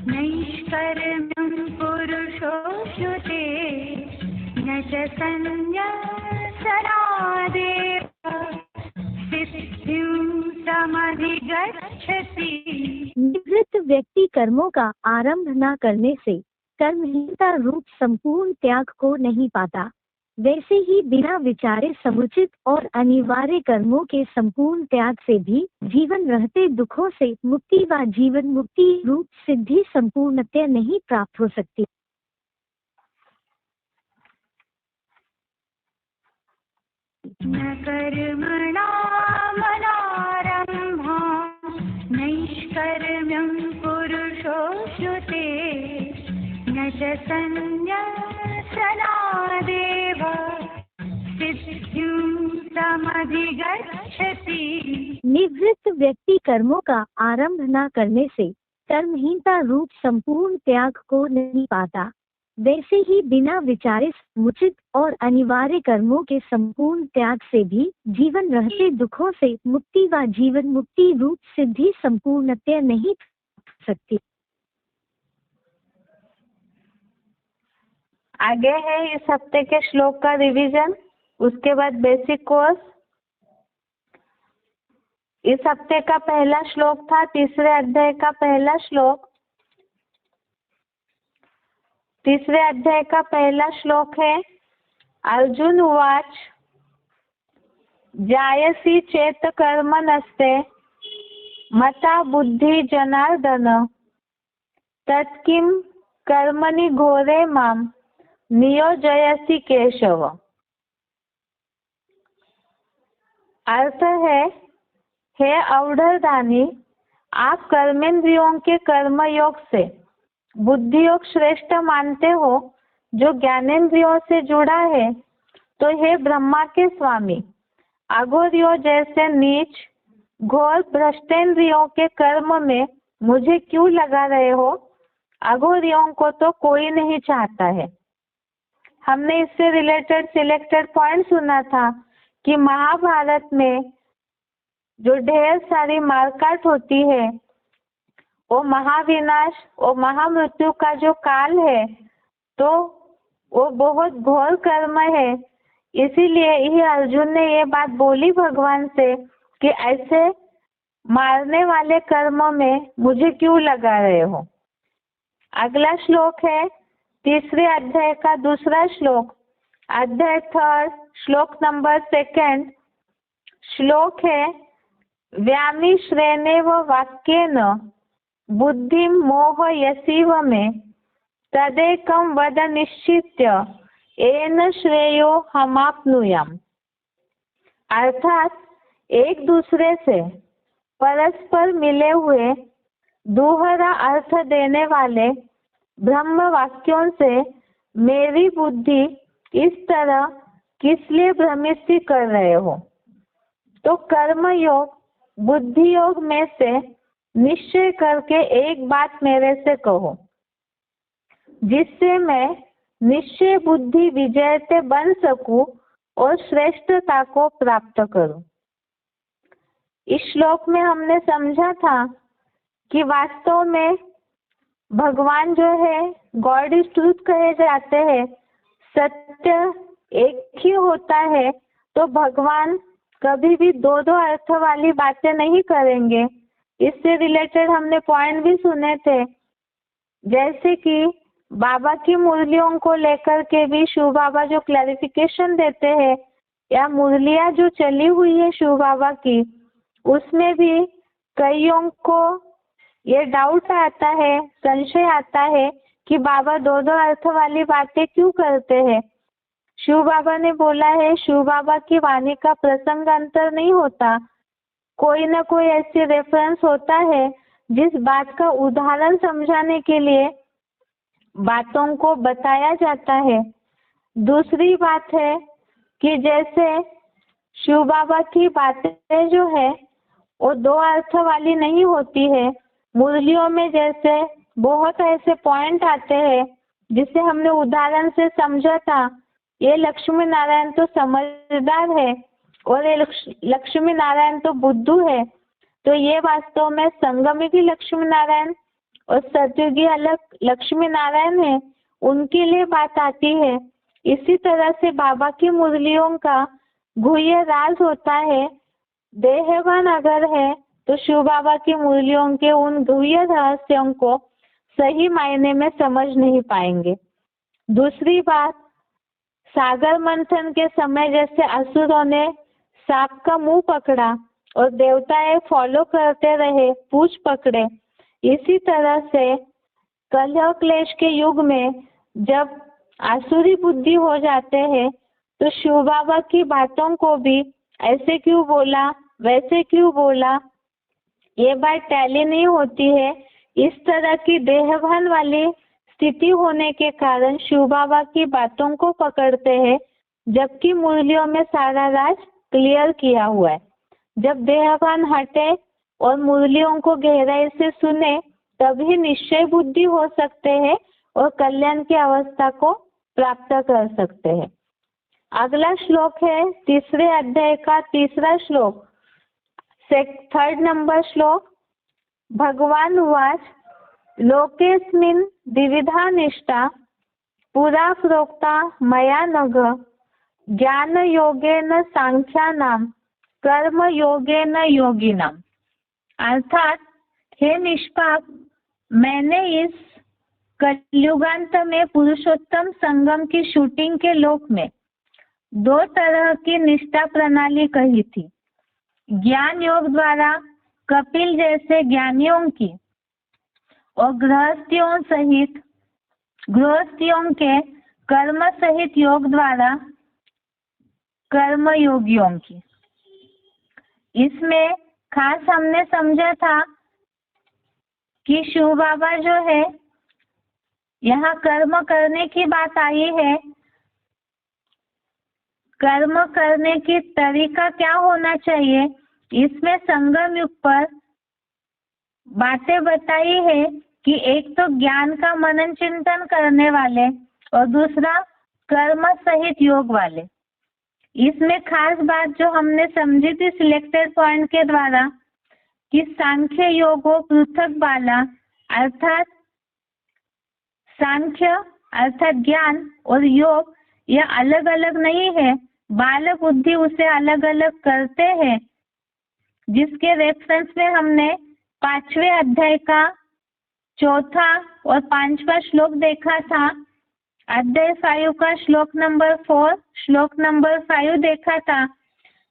नैष्कर्म्यं पुरुषोऽश्नुते न च संन्यसनादेव सिद्धिं समधिगच्छति। निवृत्त व्यक्ति कर्मों का आरंभ न करने से कर्महीनता रूप संपूर्ण त्याग को नहीं पाता। वैसे ही बिना विचारे समुचित और अनिवार्य कर्मों के संपूर्ण त्याग से भी जीवन रहते दुखों से मुक्ति व जीवन मुक्ति रूप सिद्धि संपूर्णतया नहीं प्राप्त हो सकती। न कर्मणा मनारम्भा नैष्कर्म्यं पुरुषोऽश्नुते न च संन्यसनादेव सिद्धिं समधिगच्छति। निवृत्त व्यक्ति कर्मों का आरंभ न करने से कर्महीनता रूप संपूर्ण त्याग को नहीं पाता। वैसे ही बिना विचारे समुचित और अनिवार्य कर्मों के संपूर्ण त्याग से भी जीवन रहते दुखों से मुक्ति व जीवन मुक्ति रूप सिद्धि संपूर्णतः नहीं हो सकती। आगे है इस हफ्ते के श्लोक का रिवीजन, उसके बाद बेसिक कोर्स। इस हफ्ते का पहला श्लोक था तीसरे अध्याय का पहला श्लोक। तीसरे अध्याय का पहला श्लोक है, अर्जुन उवाच जायसी चेत कर्म नस्ते मता बुद्धि जनार्दन तत्किं कर्मणि घोरे माम नियोजयसि केशव। अर्थ है, हे अवधरदानी, आप कर्मेंद्रियों के कर्मयोग से बुद्धि योग श्रेष्ठ मानते हो जो ज्ञानेंद्रियों से जुड़ा है, तो हे ब्रह्मा के स्वामी, अघोरियों जैसे नीच घोर भ्रष्टेंद्रियों के कर्म में मुझे क्यों लगा रहे हो? अघोरियों को तो कोई नहीं चाहता है। हमने इससे रिलेटेड सिलेक्टेड पॉइंट सुना था कि महाभारत में जो ढेर सारी मारकाट होती है, वो महाविनाश और महामृत्यु का जो काल है, तो वो बहुत घोर कर्म है। इसीलिए ही अर्जुन ने ये बात बोली भगवान से कि ऐसे मारने वाले कर्म में मुझे क्यों लगा रहे हो। अगला श्लोक है तीसरे अध्याय का दूसरा श्लोक, अध्याय 3 श्लोक नंबर 2। श्लोक है, व्यामिश्रेणेव वाक्येन बुद्धिं मोहयसीव मे तदेकं वद निश्चित्य येन श्रेयो हमाप्नुयाम। अर्थात एक दूसरे से परस्पर मिले हुए दोहरा अर्थ देने वाले ब्रह्म वाक्यों से मेरी बुद्धि इस तरह किस लिए भ्रमित कर रहे हो? तो कर्म योग बुद्धि योग में से निश्चय करके एक बात मेरे से कहो, जिससे मैं निश्चय बुद्धि विजयते बन सकूं और श्रेष्ठता को प्राप्त करूं। इस श्लोक में हमने समझा था कि वास्तव में भगवान जो है गॉड इज ट्रूथ कहे जाते हैं, सत्य एक ही होता है। तो भगवान कभी भी दो दो अर्थ वाली बातें नहीं करेंगे। इससे रिलेटेड हमने पॉइंट भी सुने थे, जैसे कि बाबा की मुरलियों को लेकर के भी शिव बाबा जो क्लैरिफिकेशन देते हैं, या मुरलियाँ जो चली हुई है शिव बाबा की, उसमें भी कईयों को ये डाउट आता है, संशय आता है कि बाबा दो दो अर्थ वाली बातें क्यों करते हैं। शिव बाबा ने बोला है, शिव बाबा की वाणी का प्रसंग अंतर नहीं होता, कोई ना कोई ऐसी रेफरेंस होता है जिस बात का उदाहरण समझाने के लिए बातों को बताया जाता है। दूसरी बात है कि जैसे शिव बाबा की बातें जो है वो दो अर्थ वाली नहीं होती है। मुरलियों में जैसे बहुत ऐसे पॉइंट आते हैं जिसे हमने उदाहरण से समझा था, ये लक्ष्मी नारायण तो समझदार है और ये लक्ष्मी नारायण तो बुद्धू है, तो ये वास्तव में संगमिकी लक्ष्मी नारायण और सतयुगी अलग लक्ष्मी नारायण है, उनके लिए बात आती है। इसी तरह से बाबा की मुरलियों का गुह्य राज होता है। देहवान अगर है तो शिव बाबा की मुरलियों के उन गुह्य रहस्यों को सही मायने में समझ नहीं पाएंगे। दूसरी बात, सागर मंथन के समय जैसे असुरों ने सांप का मुंह पकड़ा और देवताएं फॉलो करते रहे, पूछ पकड़े, इसी तरह से कलह क्लेश के युग में जब आसुरी बुद्धि हो जाते हैं तो शिव बाबा की बातों को भी ऐसे क्यों बोला, वैसे क्यों बोला, ये बात टैली नहीं होती है। इस तरह की देहभान वाली स्थिति होने के कारण शिव बाबा की बातों को पकड़ते हैं, जबकि मुरलियों में सारा राज क्लियर किया हुआ है। जब देहभान हटे और मुरलियों को गहराई से सुने, तभी निश्चय बुद्धि हो सकते हैं और कल्याण की अवस्था को प्राप्त कर सकते हैं। अगला श्लोक है 3रे अध्याय का 3रा श्लोक, 3rd नंबर श्लोक। भगवान उवाच लोकेस्मिन् द्विविधा निष्ठा पुरा प्रोक्ता मया नघ ज्ञान योगेन सांख्यानां कर्म योगेन योगिनाम। अर्थात हे निष्पाप, मैंने इस कलयुगांत में पुरुषोत्तम संगम की शूटिंग के लोक में 2 तरह की निष्ठा प्रणाली कही थी। ज्ञान योग द्वारा कपिल जैसे ज्ञानियों की और गृहस्थियों के कर्म सहित योग द्वारा कर्म योगियों की। इसमें खास हमने समझा था कि शिव बाबा जो है, यहाँ कर्म करने की बात आई है। कर्म करने की तरीका क्या होना चाहिए, इसमें संगम युग पर बातें बताई है कि एक तो ज्ञान का मनन चिंतन करने वाले और दूसरा कर्म सहित योग वाले। इसमें खास बात जो हमने समझी थी सिलेक्टेड पॉइंट के द्वारा कि सांख्य योगो पृथक बाला, अर्थात सांख्य अर्थात ज्ञान और योग यह अलग अलग नहीं है। बाल बुद्धि उसे अलग अलग करते हैं, जिसके रेफरेंस में हमने 5वें अध्याय का 4था और 5वां श्लोक देखा था। अध्याय 5 का श्लोक नंबर 4, श्लोक नंबर 5 देखा था,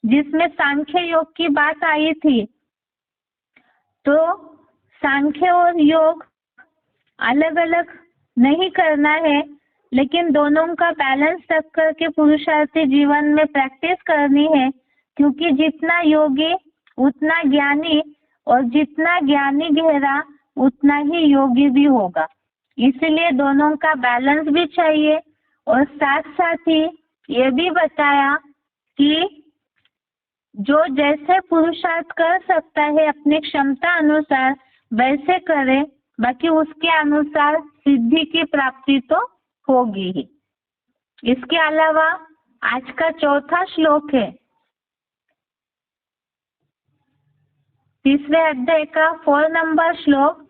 जिसमें सांख्य योग की बात आई थी। तो सांख्य और योग अलग अलग नहीं करना है, लेकिन दोनों का बैलेंस रख करके पुरुषार्थी जीवन में प्रैक्टिस करनी है, क्योंकि जितना योगी उतना ज्ञानी और जितना ज्ञानी गहरा उतना ही योगी भी होगा। इसलिए दोनों का बैलेंस भी चाहिए। और साथ साथ ही ये भी बताया कि जो जैसे पुरुषार्थ कर सकता है अपनी क्षमता अनुसार वैसे करे, बाकी उसके अनुसार सिद्धि की प्राप्ति तो होगी ही। इसके अलावा आज का 4था श्लोक है 3रे अध्याय का 4 नंबर श्लोक।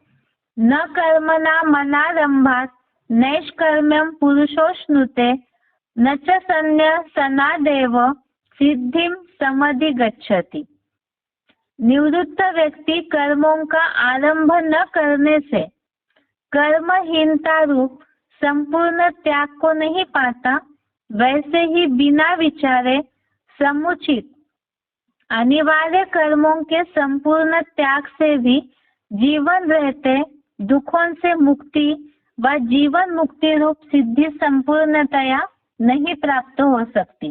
न कर्मणा मनारंभात् नैष्कर्म्यं पुरुषोऽश्नुते न च सन्न्यसनादेव सिद्धिं समधिगच्छति। निवृत्त व्यक्ति कर्मों का आरंभ न करने से कर्महीनता रूप संपूर्ण त्याग को नहीं पाता, वैसे ही बिना विचारे समुचित अनिवार्य कर्मों के संपूर्ण त्याग से भी जीवन रहते दुखों से मुक्ति व जीवन मुक्ति रूप सिद्धि संपूर्णतया नहीं प्राप्त हो सकती।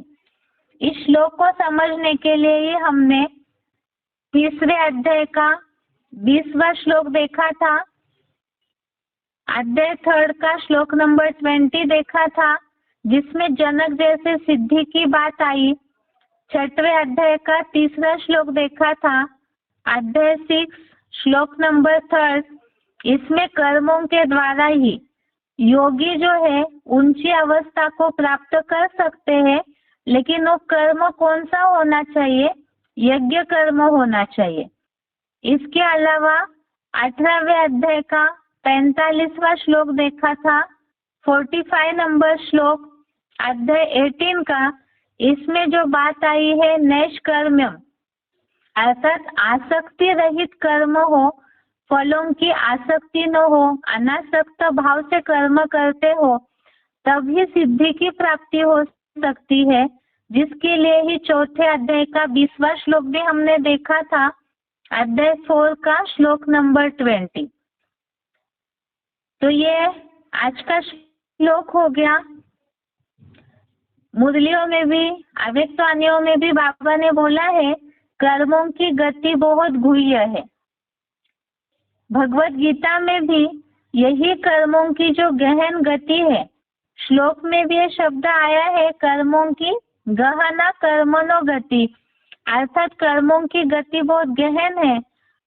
इस श्लोक को समझने के लिए ही हमने 3रे अध्याय का 20वां श्लोक देखा था, अध्याय 3 का श्लोक नंबर 20 देखा था, जिसमें जनक जैसे सिद्धि की बात आई। 6वें अध्याय का 3रा श्लोक देखा था, अध्याय 6 श्लोक नंबर 3। इसमें कर्मों के द्वारा ही योगी जो है ऊंची अवस्था को प्राप्त कर सकते हैं, लेकिन वो कर्म कौन सा होना चाहिए, यज्ञ कर्म होना चाहिए। इसके अलावा 18वें अध्याय का 45वां श्लोक देखा था, 45 नंबर श्लोक अध्याय 18 का। इसमें जो बात आई है नैष्कर्म्यम, अर्थात आसक्ति रहित कर्म हो, फलों की आसक्ति न हो, अनासक्त भाव से कर्म करते हो, तभी सिद्धि की प्राप्ति हो सकती है, जिसके लिए ही 4थे अध्याय का 20वां श्लोक भी हमने देखा था, अध्याय 4 का श्लोक नंबर 20। तो ये आज का श्लोक हो गया। मुरलियों में भी अव्यक्तवाणियों में भी बाबा ने बोला है कर्मों की गति बहुत गुह्य है। भगवत गीता में भी यही कर्मों की जो गहन गति है, श्लोक में भी ये शब्द आया है कर्मों की गहना कर्मणो गति, अर्थात कर्मों की गति बहुत गहन है।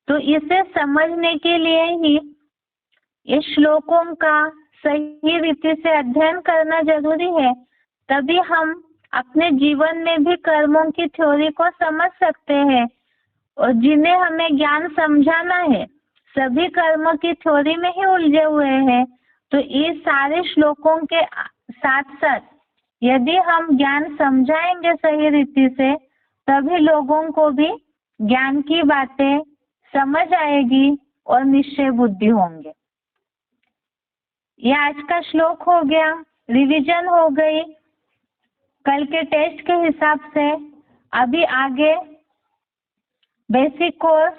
तो इसे समझने के लिए ही इस श्लोकों का सही रीति से अध्ययन करना जरूरी है, तभी हम अपने जीवन में भी कर्मों की थ्योरी को समझ सकते हैं। और जिन्हें हमें ज्ञान समझाना है सभी कर्म की थ्योरी में ही उलझे हुए हैं। तो इस सारे श्लोकों के साथ साथ यदि हम ज्ञान समझाएंगे सही रीति से, तभी लोगों को भी ज्ञान की बातें समझ आएगी और निश्चय बुद्धि होंगे। ये आज का श्लोक हो गया, रिवीजन हो गई कल के टेस्ट के हिसाब से। अभी आगे बेसिक कोर्स,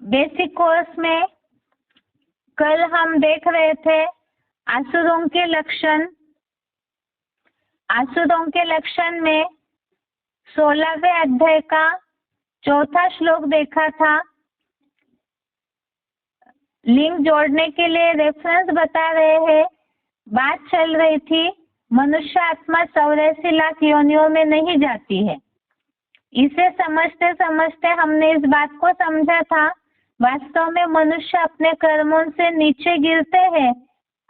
बेसिक कोर्स में कल हम देख रहे थे असुरों के लक्षण। असुरों के लक्षण में 16वें अध्याय का 4था श्लोक देखा था। लिंक जोड़ने के लिए रेफरेंस बता रहे हैं। बात चल रही थी मनुष्य आत्मा 84 लाख योनियों में नहीं जाती है। इसे समझते समझते हमने इस बात को समझा था, वास्तव में मनुष्य अपने कर्मों से नीचे गिरते हैं,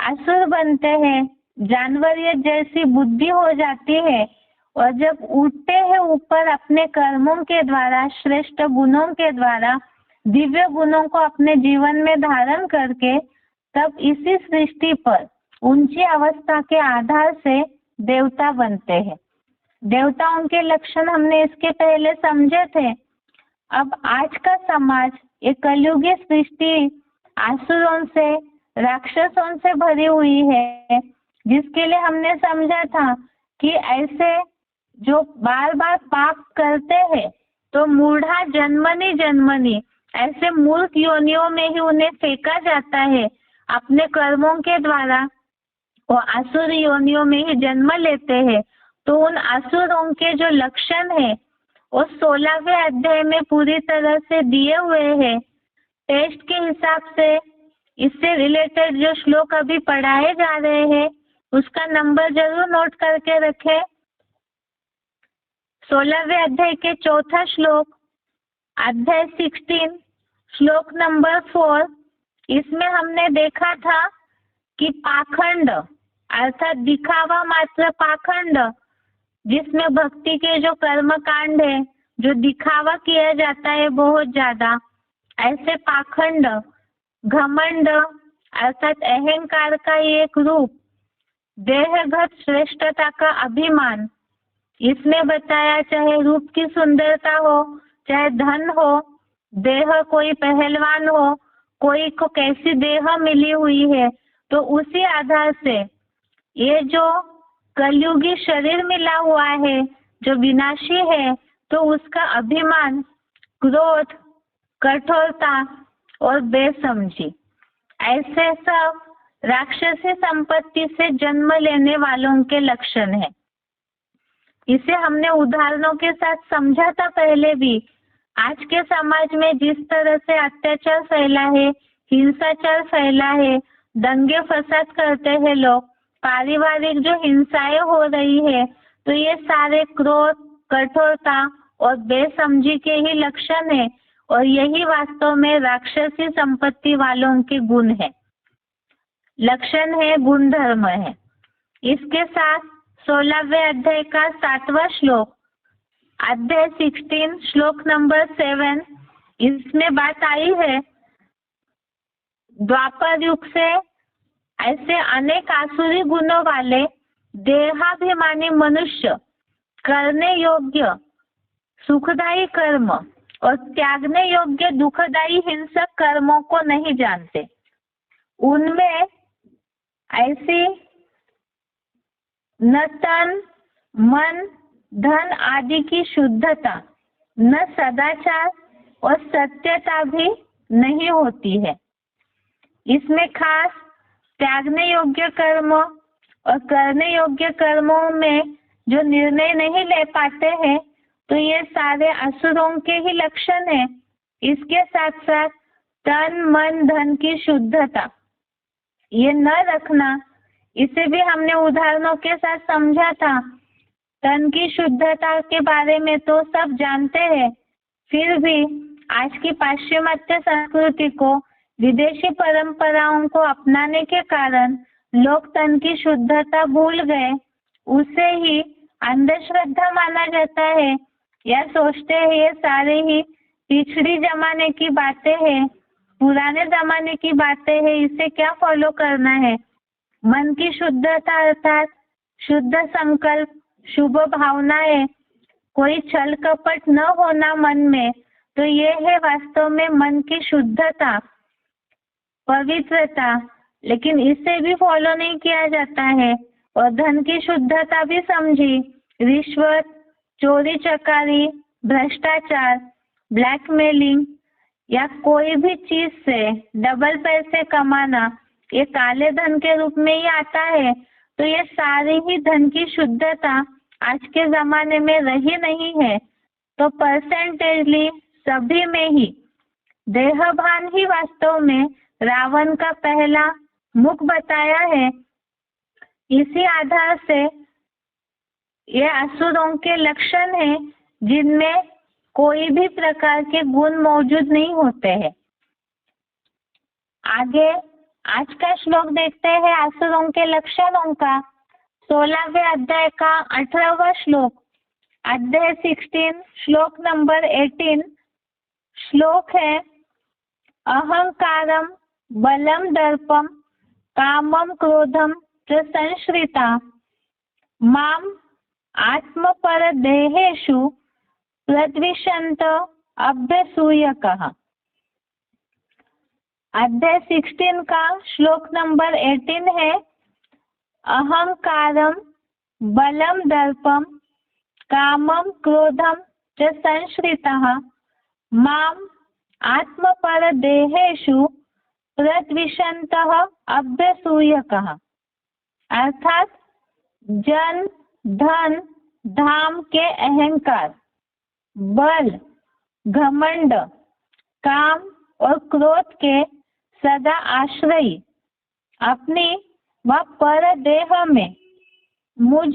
असुर बनते हैं, जानवरियत जैसी बुद्धि हो जाती है, और जब उठते हैं ऊपर अपने कर्मों के द्वारा, श्रेष्ठ गुणों के द्वारा, दिव्य गुणों को अपने जीवन में धारण करके, तब इसी सृष्टि पर ऊंची अवस्था के आधार से देवता बनते हैं। देवताओं के लक्षण हमने इसके पहले समझे थे। अब आज का समाज एक कलयुगी सृष्टि आसुरों से, राक्षसों से भरी हुई है, जिसके लिए हमने समझा था कि ऐसे जो बार बार पाप करते हैं तो मूढ़ा जन्मनी जन्मनी ऐसे मूर्ख योनियों में ही उन्हें फेंका जाता है। अपने कर्मों के द्वारा वो असुर योनियों में ही जन्म लेते हैं। तो उन असुरों के जो लक्षण है वो 16वें अध्याय में पूरी तरह से दिए हुए हैं। टेस्ट के हिसाब से इससे रिलेटेड जो श्लोक अभी पढ़ाए जा रहे हैं उसका नंबर जरूर नोट करके रखें। 16वें अध्याय के 4था श्लोक, अध्याय 16 श्लोक नंबर 4, इसमें हमने देखा था कि पाखंड अर्थात दिखावा मात्र पाखंड, जिसमें भक्ति के जो कर्म कांड है, जो दिखावा किया जाता है बहुत ज्यादा, ऐसे पाखंड, घमंड अर्थात अहंकार का एक रूप, देहगत श्रेष्ठता का अभिमान, इसमें बताया चाहे रूप की सुंदरता हो, चाहे धन हो, देह कोई पहलवान हो, कोई को कैसी देह मिली हुई है, तो उसी आधार से ये जो कलयुगी शरीर मिला हुआ है जो विनाशी है, तो उसका अभिमान, क्रोध, कठोरता और बेसमझी, ऐसे सब राक्षसी संपत्ति से जन्म लेने वालों के लक्षण है। इसे हमने उदाहरणों के साथ समझा था पहले भी। आज के समाज में जिस तरह से अत्याचार फैला है, हिंसाचार फैला है, दंगे फसाद करते हैं लोग, पारिवारिक जो हिंसाएं हो रही है, तो ये सारे क्रोध, कठोरता और बेसमझी के ही लक्षण है, और यही वास्तव में राक्षसी संपत्ति वालों के गुण है, लक्षण है, गुण धर्म है। इसके साथ 16वें अध्याय का 7वां श्लोक, अध्याय 16 श्लोक नंबर 7, इसमें बात आई है द्वापर युग से ऐसे अनेक आसुरी गुणों वाले देहाभिमानी मनुष्य करने योग्य सुखदायी कर्म और त्यागने योग्य दुखदायी हिंसक कर्मों को नहीं जानते। उनमें ऐसी न तन, मन, धन आदि की शुद्धता, न सदाचार और सत्यता भी नहीं होती है। इसमें खास त्यागने योग्य कर्म और करने योग्य कर्मों में जो निर्णय नहीं ले पाते हैं, तो ये सारे असुरों के ही लक्षण है। इसके साथ साथ तन, मन, धन की शुद्धता ये न रखना, इसे भी हमने उदाहरणों के साथ समझा था। तन की शुद्धता के बारे में तो सब जानते हैं, फिर भी आज की पाश्चिमात्य संस्कृति को, विदेशी परंपराओं को अपनाने के कारण लोग तन की शुद्धता भूल गए, उसे ही अंधश्रद्धा माना जाता है या सोचते हैं ये सारे ही पिछड़ी जमाने की बातें हैं, पुराने जमाने की बातें हैं, इसे क्या फॉलो करना है। मन की शुद्धता अर्थात शुद्ध संकल्प, शुभ भावनाएं, कोई छल कपट न होना मन में, तो ये है वास्तव में मन की शुद्धता, पवित्रता। लेकिन इसे भी फॉलो नहीं किया जाता है। और धन की शुद्धता भी समझी, रिश्वत, चोरी चकारी, भ्रष्टाचार, ब्लैकमेलिंग या कोई भी चीज से डबल पैसे कमाना, ये काले धन के रूप में ही आता है। तो ये सारी ही धन की शुद्धता आज के जमाने में रही नहीं है। तो परसेंटेजली सभी में ही देहभान ही वास्तव में रावण का पहला मुख बताया है। इसी आधार से ये असुरों के लक्षण हैं जिनमें कोई भी प्रकार के गुण मौजूद नहीं होते हैं। आगे आज का श्लोक देखते हैं असुरों के लक्षणों का। 16वें अध्याय का 18वां श्लोक, अध्याय 16 श्लोक नंबर 18 श्लोक है, अहंकारम बलम दर्पम कामम क्रोधम च संश्रिता माम आत्मपर देहेषु प्रद्विषन्त अभ्यसूयकः। अध्याय 16 का श्लोक नंबर 18 है, अहंकारम बलम दर्पम कामम क्रोधम च संश्रितः माम आत्मपर देहेषु प्रद्विषन्तः अभ्यसूयकः। अर्थात जन, धन, धाम के अहंकार, बल, घमंड, काम और क्रोध के सदा आश्रयी अपनी व पर देह में मुझ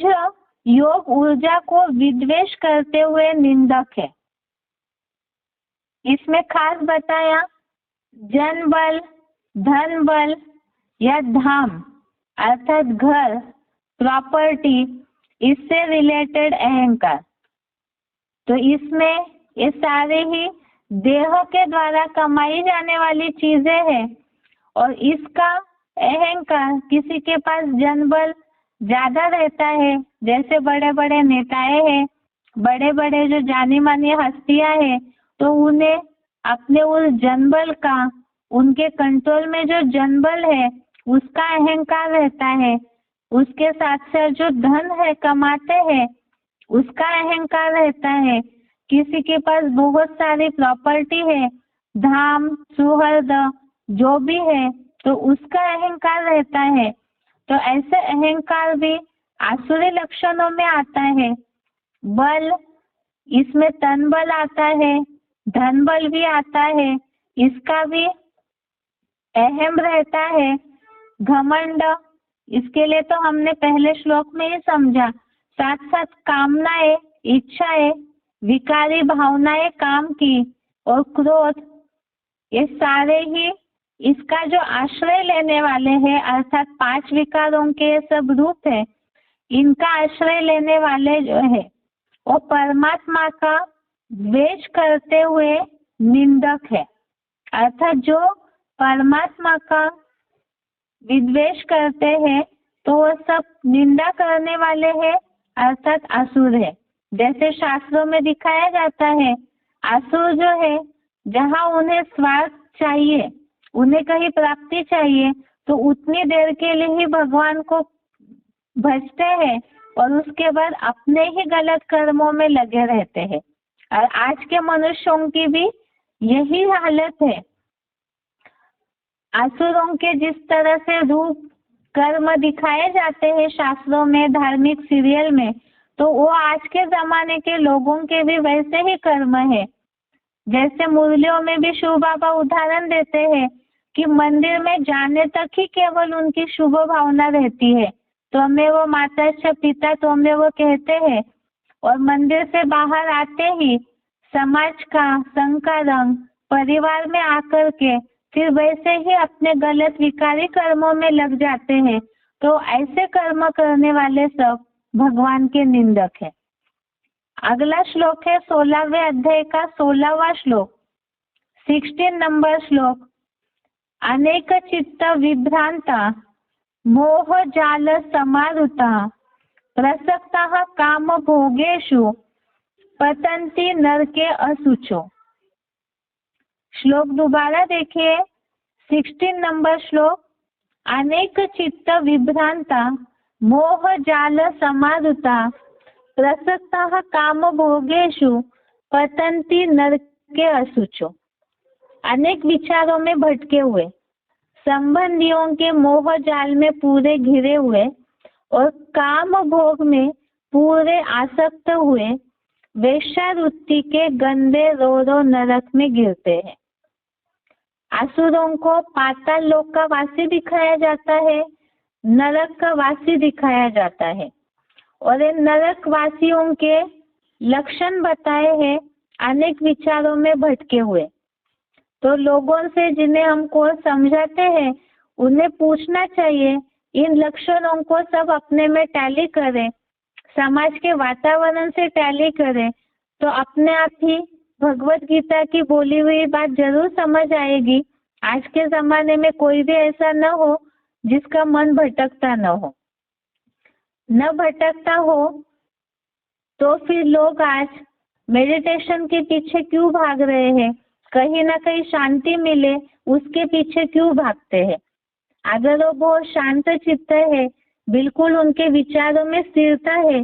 योग ऊर्जा को विद्वेष करते हुए निंदक है। इसमें खास बताया जन बल, धन बल या धाम अर्थात घर, प्रॉपर्टी, इससे रिलेटेड अहंकार। तो इसमें ये सारे ही देह के द्वारा कमाई जाने वाली चीजें हैं। और इसका अहंकार, किसी के पास जनबल ज्यादा रहता है, जैसे बड़े बड़े नेताएं हैं, बड़े बड़े जो जानी मानी हस्तियां हैं, तो उन्हें अपने उस जनबल का, उनके कंट्रोल में जो जनबल है उसका अहंकार रहता है। उसके साथ साथ जो धन है कमाते हैं उसका अहंकार रहता है। किसी के पास बहुत सारी प्रॉपर्टी है, धाम, सुहृद जो भी है, तो उसका अहंकार रहता है। तो ऐसे अहंकार भी आसुरी लक्षणों में आता है। बल, इसमें तन बल आता है, धन बल भी आता है, इसका भी अहम रहता है। घमंड, इसके लिए तो हमने पहले श्लोक में ही समझा। साथ साथ कामनाएं, इच्छाएं, विकारी भावनाएं काम की और क्रोध, ये सारे ही इसका जो आश्रय लेने वाले हैं, अर्थात 5 विकारों के सब रूप है, इनका आश्रय लेने वाले जो है वो परमात्मा का द्वेष करते हुए निंदक है। अर्थात जो परमात्मा का विद्वेष करते हैं तो वो सब निंदा करने वाले हैं, अर्थात असुर है। जैसे शास्त्रों में दिखाया जाता है, असुर जो है जहाँ उन्हें स्वार्थ चाहिए, उन्हें कहीं प्राप्ति चाहिए, तो उतनी देर के लिए ही भगवान को भजते हैं और उसके बाद अपने ही गलत कर्मों में लगे रहते हैं। और आज के मनुष्यों की भी यही हालत है। असुरों के जिस तरह से रूप कर्म दिखाए जाते हैं शास्त्रों में, धार्मिक सीरियल में, तो वो आज के जमाने के लोगों के भी वैसे ही कर्म है। जैसे मुरलियों में भी शिव बाबा उदाहरण देते हैं कि मंदिर में जाने तक ही केवल उनकी शुभ भावना रहती है, तो हमें वो माता अच्छा पिता तो हमें वो कहते हैं, और मंदिर से बाहर आते ही समाज का, संघ का रंग, परिवार में आकर के फिर वैसे ही अपने गलत विकारी कर्मों में लग जाते हैं, तो ऐसे कर्म करने वाले सब भगवान के निंदक है। अगला श्लोक है 16वें अध्याय का 16वां श्लोक, 16 नंबर श्लोक। अनेक चित्त विभ्रांता मोह जाल समारुता प्रसक्ता काम भोगेषु पतंती नरके असुचो। श्लोक दोबारा देखिए, 16 नंबर श्लोक। अनेक चित्त विभ्रांता मोह जाल समारुता प्रसक्ता काम भोगेषु पतंती नरके असुचो। अनेक विचारों में भटके हुए, संबंधियों के मोह जाल में पूरे घिरे हुए और काम भोग में पूरे आसक्त हुए वेश्यावृत्ति के गंदे रोरो नरक में गिरते हैं। असुरों को पाताल लोक का वासी दिखाया जाता है, नरक का वासी दिखाया जाता है, और इन नरक वासियों के लक्षण बताए हैं अनेक विचारों में भटके हुए। तो लोगों से जिन्हें हमको समझाते हैं उन्हें पूछना चाहिए, इन लक्षणों को सब अपने में टैली करें, समाज के वातावरण से टैली करें, तो अपने आप ही भगवत गीता की बोली हुई बात जरूर समझ आएगी। आज के जमाने में कोई भी ऐसा न हो जिसका मन भटकता न हो। न भटकता हो तो फिर लोग आज मेडिटेशन के पीछे क्यों भाग रहे हैं? कहीं ना कहीं शांति मिले उसके पीछे क्यों भागते हैं? अगर वो बहुत शांत चित्त है, बिल्कुल उनके विचारों में स्थिरता है,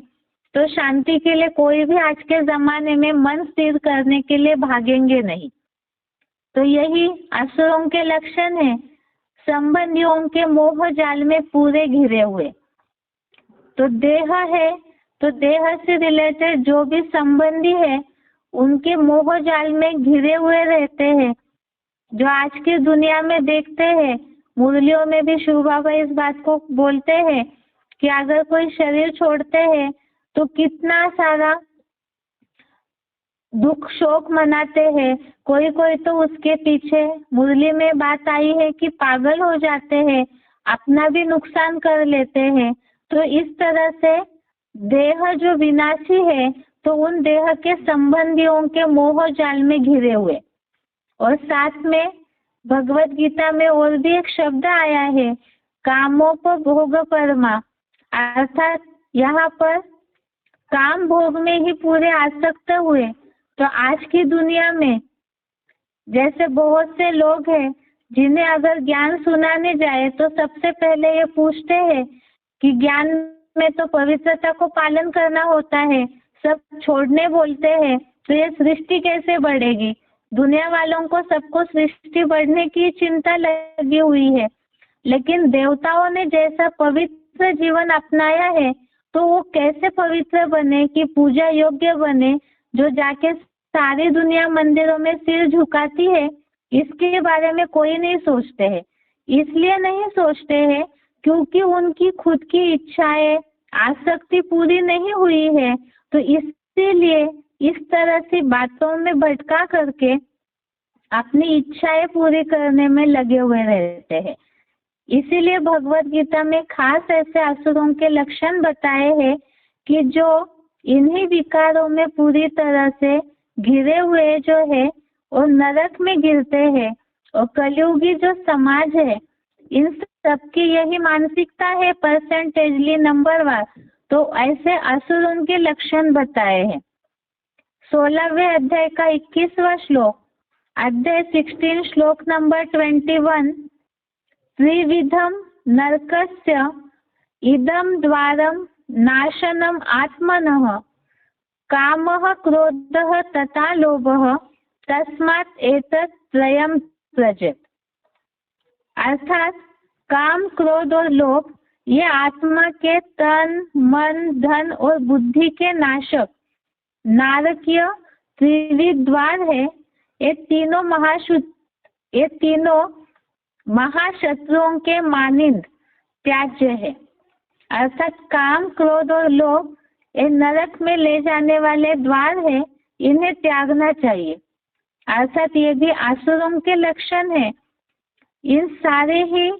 तो शांति के लिए कोई भी आज के जमाने में मन स्थिर करने के लिए भागेंगे नहीं। तो यही असुरों के लक्षण है, संबंधियों के मोह जाल में पूरे घिरे हुए। तो देह है, तो देह से रिलेटेड जो भी संबंधी है उनके मोह जाल में घिरे हुए रहते हैं। जो आज की दुनिया में देखते हैं, मुरलियों में भी शिव बाबा इस बात को बोलते हैं कि अगर कोई शरीर छोड़ते हैं तो कितना सारा दुख शोक मनाते हैं। कोई कोई तो उसके पीछे मुरली में बात आई है कि पागल हो जाते हैं, अपना भी नुकसान कर लेते हैं। तो इस तरह से देह जो विनाशी है, तो उन देह के संबंधियों के मोह जाल में घिरे हुए। और साथ में भगवत गीता में और भी एक शब्द आया है, कामोपभोग परमा, अर्थात यहाँ पर काम भोग में ही पूरे आसक्त हुए। तो आज की दुनिया में जैसे बहुत से लोग हैं जिन्हें अगर ज्ञान सुनाने जाए तो सबसे पहले ये पूछते हैं कि ज्ञान में तो पवित्रता को पालन करना होता है, सब छोड़ने बोलते हैं, तो ये सृष्टि कैसे बढ़ेगी? दुनिया वालों को सबको सृष्टि बढ़ने की चिंता लगी हुई है, लेकिन देवताओं ने जैसा पवित्र जीवन अपनाया है तो वो कैसे पवित्र बने कि पूजा योग्य बने, जो जाके सारी दुनिया मंदिरों में सिर झुकाती है, इसके बारे में कोई नहीं सोचते हैं। इसलिए नहीं सोचते हैं क्योंकि उनकी खुद की इच्छाएं, आसक्ति पूरी नहीं हुई है। तो इसीलिए इस तरह से बातों में भटका करके अपनी इच्छाएं पूरी करने में लगे हुए रहते हैं। इसीलिए भगवत गीता में खास ऐसे असुरों के लक्षण बताए हैं कि जो इन्हीं विकारों में पूरी तरह से घिरे हुए जो है और नरक में गिरते हैं। और कलयुगी जो समाज है, इन सबकी यही मानसिकता है परसेंटेजली नंबरवार। तो ऐसे असुरों के लक्षण बताए हैं। 16वें अध्याय का 21वां श्लोक, अध्याय 16 श्लोक नंबर 21। त्रिविधम नरकस्य इदम द्वारम नाशनम आत्मनः कामः क्रोधः तथा लोभः तस्मात् एतत् त्रयम् त्यजेत्। अर्थात काम, क्रोध और लोभ ये आत्मा के तन, मन, धन और बुद्धि के नाशक नारकीय त्रिविध द्वार है। ये तीनों महाशत्रुओं के मानिंद त्याज्य है। अर्थात काम, क्रोध और लोभ ये नरक में ले जाने वाले द्वार है, इन्हें त्यागना चाहिए। अर्थात ये भी आसुरों के लक्षण है। इन सारे ही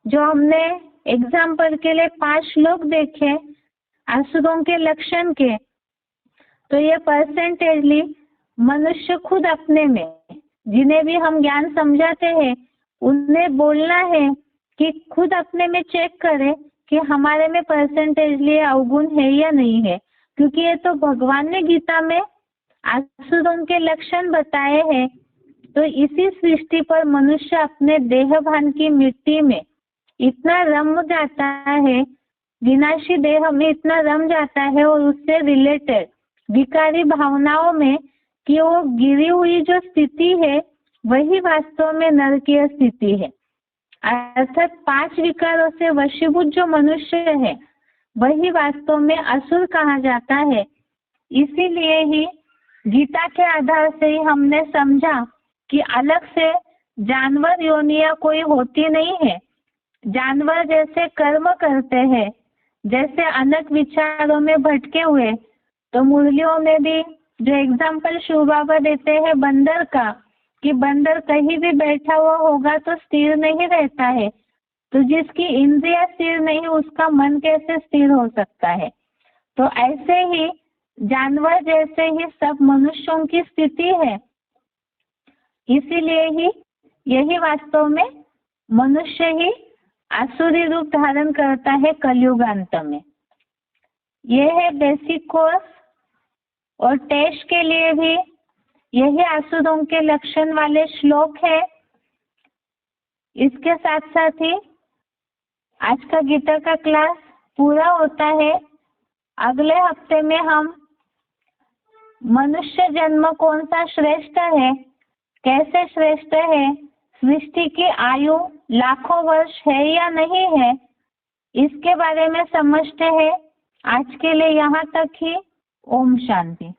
जो हमने एग्जाम्पल के लिए 5 श्लोक देखे आसुरों के लक्षण के, तो ये परसेंटेजली मनुष्य खुद अपने में, जिन्हें भी हम ज्ञान समझाते हैं उन्हें बोलना है कि खुद अपने में चेक करें कि हमारे में परसेंटेजली अवगुण है या नहीं है, क्योंकि ये तो भगवान ने गीता में आसुरों के लक्षण बताए हैं। तो इसी सृष्टि पर मनुष्य अपने देह भान की मिट्टी में इतना रम जाता है, विनाशी देह में इतना रम जाता है और उससे रिलेटेड विकारी भावनाओं में कि वो गिरी हुई जो स्थिति है वही वास्तव में नरकीय स्थिति है। अर्थात 5 विकारों से वशीभूत जो मनुष्य है वही वास्तव में असुर कहा जाता है। इसीलिए ही गीता के आधार से ही हमने समझा कि अलग से जानवर योनियां कोई होती नहीं है। जानवर जैसे कर्म करते हैं, जैसे अनेक विचारों में भटके हुए, तो मुरलियों में भी जो एग्जाम्पल शिव बाबा देते हैं बंदर का, कि बंदर कहीं भी बैठा हुआ होगा तो स्थिर नहीं रहता है, तो जिसकी इंद्रियां स्थिर नहीं उसका मन कैसे स्थिर हो सकता है। तो ऐसे ही जानवर जैसे ही सब मनुष्यों की स्थिति है। इसीलिए ही यही वास्तव में मनुष्य ही आसुरी रूप धारण करता है कलयुगांत में। यह है बेसिक कोर्स, और टेस्ट के लिए भी यही आसुरों के लक्षण वाले श्लोक है। इसके साथ साथ ही आज का गीता का क्लास पूरा होता है। अगले हफ्ते में हम मनुष्य जन्म कौन सा श्रेष्ठ है, कैसे श्रेष्ठ है, सृष्टि की आयु लाखों वर्ष है या नहीं है, इसके बारे में समझते हैं। आज के लिए यहाँ तक ही। ओम शांति।